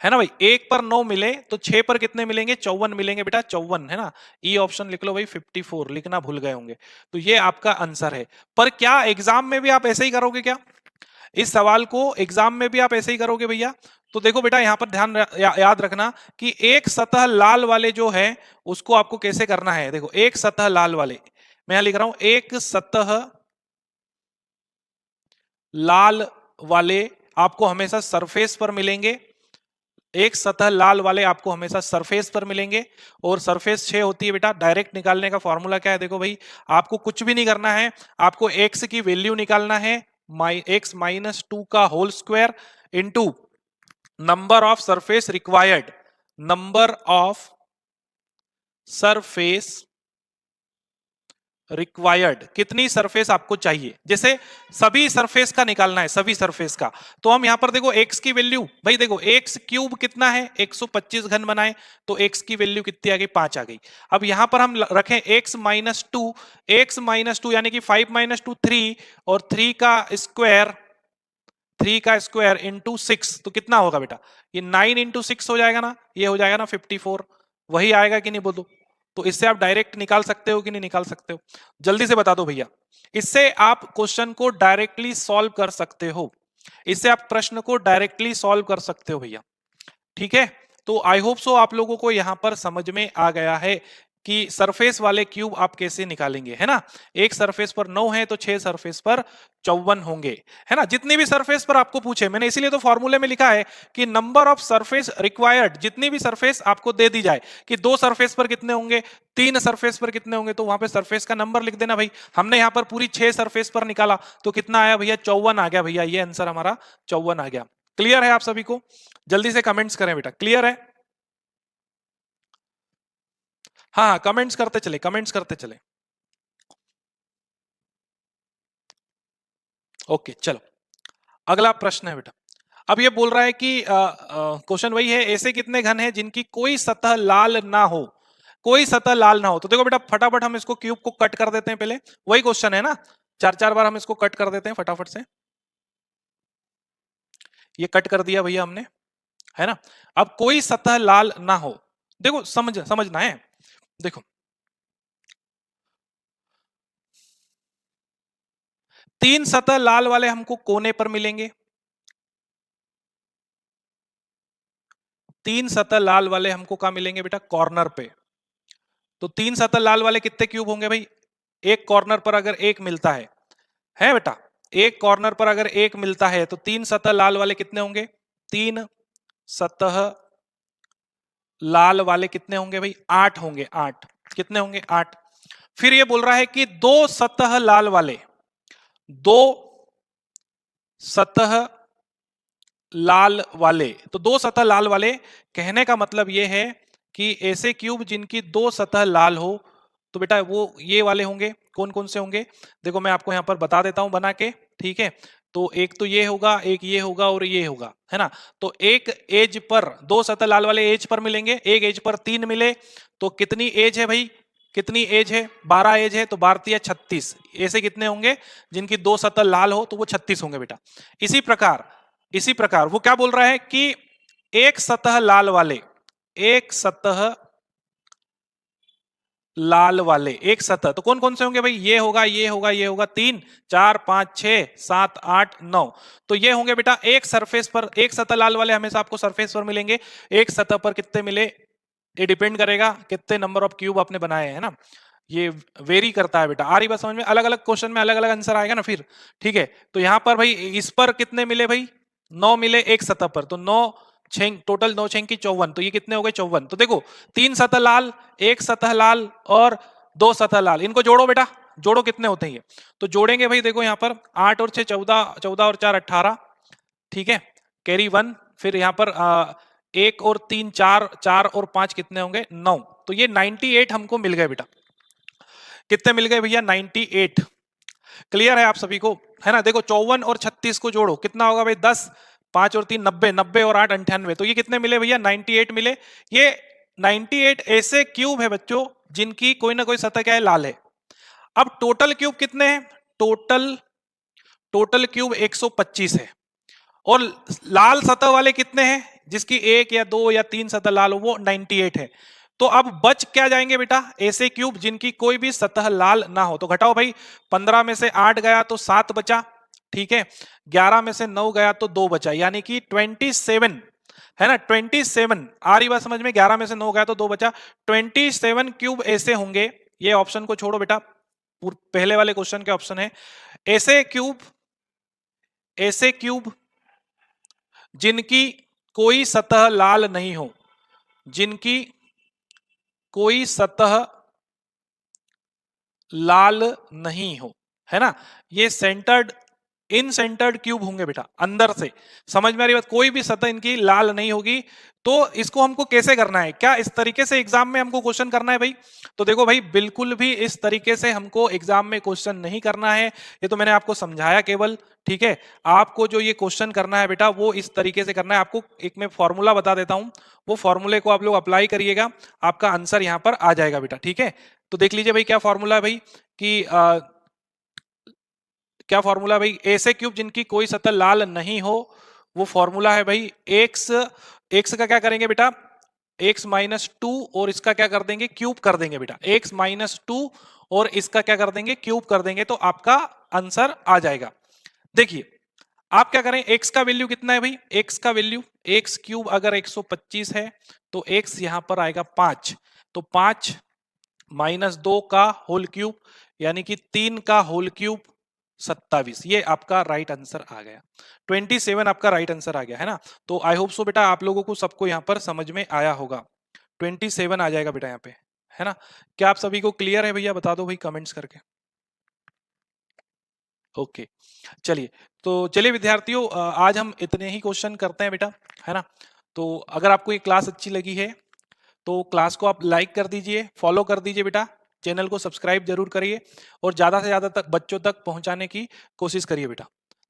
है ना भाई? एक पर 9 मिले तो 6 पर कितने मिलेंगे? 54 मिलेंगे बेटा, 54, है ना? ई ऑप्शन लिख लो भाई, 54 लिखना भूल गए होंगे। तो ये आपका आंसर है। पर क्या एग्जाम में भी आप ऐसे ही करोगे क्या? इस सवाल को एग्जाम में भी आप ऐसे ही करोगे भैया? तो देखो बेटा यहां पर ध्यान याद रखना कि एक सतह लाल वाले जो है उसको आपको कैसे करना है। देखो एक सतह लाल वाले, मैं यहां लिख रहा हूं, एक सतह लाल वाले आपको हमेशा सरफेस पर मिलेंगे। एक सतह लाल वाले आपको हमेशा सरफेस पर मिलेंगे। और सरफेस 6 होती है बेटा। डायरेक्ट निकालने का फॉर्मूला क्या है? देखो भाई, आपको कुछ भी नहीं करना है, आपको एक्स की वैल्यू निकालना है, एक्स माइनस 2 का whole square into number of surface required, number of surface required, कितनी सरफेस आपको चाहिए। जैसे सभी सरफेस का निकालना है, सभी सरफेस का, तो हम यहां पर देखो एक्स की वैल्यू, भाई देखो एक्स क्यूब कितना है? 125 घन बनाए तो एक्स की वैल्यू कितनी आ गई? 5 आ गई। अब यहां पर हम रखें x minus two, x minus two यानी कि 5 माइनस टू 3, और 3 का स्क्वायर, 3 का स्क्वायर इंटू 6, तो कितना होगा बेटा? ये 9 इंटू 6 हो जाएगा ना, ये हो जाएगा ना 54। वही आएगा कि नहीं बोलो? तो इससे आप डायरेक्ट निकाल सकते हो कि नहीं निकाल सकते हो? जल्दी से बता दो भैया। इससे आप क्वेश्चन को डायरेक्टली सॉल्व कर सकते हो, इससे आप प्रश्न को डायरेक्टली सॉल्व कर सकते हो भैया। ठीक है, तो आई होप सो आप लोगों को यहां पर समझ में आ गया है कि सरफेस वाले क्यूब आप कैसे निकालेंगे, है ना? एक सरफेस पर 9 है तो 6 सरफेस पर 54 होंगे, है ना? जितनी भी सरफेस पर आपको पूछे, मैंने इसीलिए तो फॉर्मूले में लिखा है कि नंबर ऑफ सरफेस रिक्वायर्ड, जितनी भी सरफेस आपको दे दी जाए कि 2 सरफेस पर कितने होंगे, 3 सरफेस पर कितने होंगे, तो वहां पे सरफेस का नंबर लिख देना भाई। हमने यहां पर पूरी 6 सरफेस पर निकाला तो कितना आया भैया? 54 आ गया भैया, ये आंसर हमारा 54 आ गया। क्लियर है आप सभी को? जल्दी से कमेंट्स करें बेटा, क्लियर है? हाँ हाँ, कमेंट्स करते चले, कमेंट्स करते चले। ओके चलो, अगला प्रश्न है बेटा। अब ये बोल रहा है कि क्वेश्चन वही है, ऐसे कितने घन हैं जिनकी कोई सतह लाल ना हो? कोई सतह लाल ना हो। तो देखो बेटा फटाफट हम इसको क्यूब को कट कर देते हैं पहले, वही क्वेश्चन है ना, चार चार बार हम इसको कट कर देते हैं फटाफट से। ये कट कर दिया भैया हमने, है ना? अब कोई सतह लाल ना हो, देखो समझना है। देखो 3 सतह लाल वाले हमको कोने पर मिलेंगे, 3 सतह लाल वाले हमको कहां मिलेंगे बेटा? कॉर्नर पे। तो 3 सतह लाल वाले कितने क्यूब होंगे भाई? एक कॉर्नर पर अगर एक मिलता है बेटा, एक कॉर्नर पर अगर एक मिलता है तो 3 सतह लाल वाले कितने होंगे? 3 सतह लाल वाले कितने होंगे भाई? 8 होंगे, 8। कितने होंगे? 8। फिर ये बोल रहा है कि 2 सतह लाल वाले, 2 सतह लाल वाले, तो 2 सतह लाल वाले, कहने का मतलब ये है कि ऐसे क्यूब जिनकी 2 सतह लाल हो, तो बेटा वो ये वाले होंगे। कौन कौन से होंगे? देखो मैं आपको यहां पर बता देता हूं बना के, ठीक है? तो एक तो ये होगा, एक ये होगा और ये होगा, है ना? तो एक एज पर 2 सतह लाल वाले एज पर मिलेंगे, एक एज पर 3 मिले तो कितनी एज है भाई? कितनी एज है? 12 एज है, तो 12 36। ऐसे कितने होंगे जिनकी 2 सतह लाल हो? तो वो 36 होंगे बेटा। इसी प्रकार, इसी प्रकार वो क्या बोल रहा है कि एक सतह लाल वाले, एक सतह लाल वाले, एक सतह, तो कौन कौन से होंगे भाई? ये होगा, ये होगा, ये होगा, 3 4 5 6 7 8 9। तो ये होंगे बेटा एक सरफेस पर, एक सतह लाल वाले हमेशा आपको सरफेस पर मिलेंगे। एक सतह पर कितने मिले, ये डिपेंड करेगा कितने नंबर ऑफ क्यूब आपने बनाए हैं ना, ये वेरी करता है बेटा। आ रही बात समझ में? अलग अलग क्वेश्चन में अलग अलग आंसर आएगा ना फिर, ठीक है? तो यहां पर भाई इस पर कितने मिले भाई? 9 मिले एक सतह पर, तो 9 छह टोटल 9 छेंकी 54, तो ये कितने हो गए 54। तो देखो 3 सतह लाल, 1 सतह लाल और 2 सतह लाल, इनको जोड़ो बेटा, जोड़ो कितने होते हैं ये। तो जोड़ेंगे भाई, देखो यहाँ पर 8 और 6 14, 14 और 4 18, ठीक है, कैरी 1, फिर यहाँ पर 1 और 3 4, 4 और 5 कितने होंगे 9। तो ये 98 हमको मिल गए बेटा। कितने मिल गए भैया 98। क्लियर है आप सभी को, है ना। देखो 54 और 36 को जोड़ो कितना होगा भाई 10, 5 और 3 90, 90 और 8 98, तो ये कितने मिले भैया 98 मिले। ये 98 ऐसे क्यूब है बच्चों जिनकी कोई ना कोई सतह क्या है लाल है। अब टोटल क्यूब कितने हैं, टोटल क्यूब 125 है, और लाल सतह वाले कितने हैं जिसकी 1 या 2 या 3 सतह लाल हो, वो 98 है। तो अब बच क्या जाएंगे बेटा ऐसे क्यूब जिनकी कोई भी सतह लाल ना हो। तो घटाओ भाई, 15 में से 8 गया तो 7 बचा, ठीक है, 11 में से 9 गया तो 2 बचा, यानी कि 27, है ना, 27 आ रही बात समझ में। 11 में से 9 गया तो 2 बचा, 27 क्यूब ऐसे होंगे। ये ऑप्शन को छोड़ो बेटा, पहले वाले क्वेश्चन के ऑप्शन है ऐसे क्यूब जिनकी कोई सतह लाल नहीं हो, जिनकी कोई सतह लाल नहीं हो, है ना, ये सेंटर्ड इन सेंटर्ड क्यूब होंगे बेटा अंदर से। समझ में आ रही बात, कोई भी सतह इनकी लाल नहीं होगी। तो इसको हमको कैसे करना है, क्या इस तरीके से एग्जाम में हमको क्वेश्चन करना है भाई। तो देखो भाई बिल्कुल भी इस तरीके से हमको एग्जाम में क्वेश्चन नहीं करना है, ये तो मैंने आपको समझाया केवल, ठीक है। आपको जो ये क्वेश्चन करना है बेटा वो इस तरीके से करना है। आपको एक मैं फॉर्मूला बता देता हूं, वो फॉर्मूले को आप लोग अप्लाई करिएगा, आपका आंसर यहां पर आ जाएगा बेटा, ठीक है। तो देख लीजिए भाई क्या फॉर्मूला है भाई कि क्या फॉर्मूला भाई, ऐसे क्यूब जिनकी कोई सतह लाल नहीं हो, वो फॉर्मूला है भाई एक्स का क्या करेंगे बेटा x माइनस 2, और इसका क्या कर देंगे क्यूब कर देंगे बेटा, x माइनस 2 और इसका क्या कर देंगे क्यूब कर देंगे, तो आपका आंसर आ जाएगा। देखिए आप क्या करें, x का वैल्यू कितना है भाई, x का वैल्यू x क्यूब अगर 125 है तो x यहां पर आएगा 5, तो 5 माइनस 2 का होल क्यूब यानी कि 3 का होल क्यूब 27, ये आपका राइट आंसर आ गया। 27 आपका राइट आंसर आ गया, है ना। तो आई होप सो बेटा आप लोगों को सबको यहाँ पर समझ में आया होगा। 27 आ जाएगा बेटा यहाँ पे, है ना। क्या आप सभी को क्लियर है भैया, बता दो भाई कमेंट्स करके। ओके चलिए, तो चलिए विद्यार्थियों आज हम इतने ही क्वेश्चन करते हैं बेटा, है ना। तो अगर आपको ये क्लास अच्छी लगी है तो क्लास को आप लाइक कर दीजिए, फॉलो कर दीजिए बेटा, चैनल को सब्सक्राइब जरूर करिए और ज्यादा से ज्यादा तक बच्चों तक पहुंचाने की कोशिश करिए बेटा।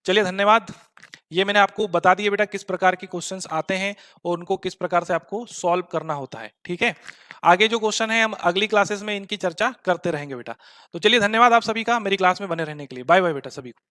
चलिए धन्यवाद। ये मैंने आपको बता दिया बेटा किस प्रकार के क्वेश्चंस आते हैं और उनको किस प्रकार से आपको सॉल्व करना होता है, ठीक है। आगे जो क्वेश्चन है हम अगली क्लासेस में इनकी चर्चा करते रहेंगे बेटा। तो चलिए धन्यवाद आप सभी का मेरी क्लास में बने रहने के लिए। बाय बाय बेटा सभी को।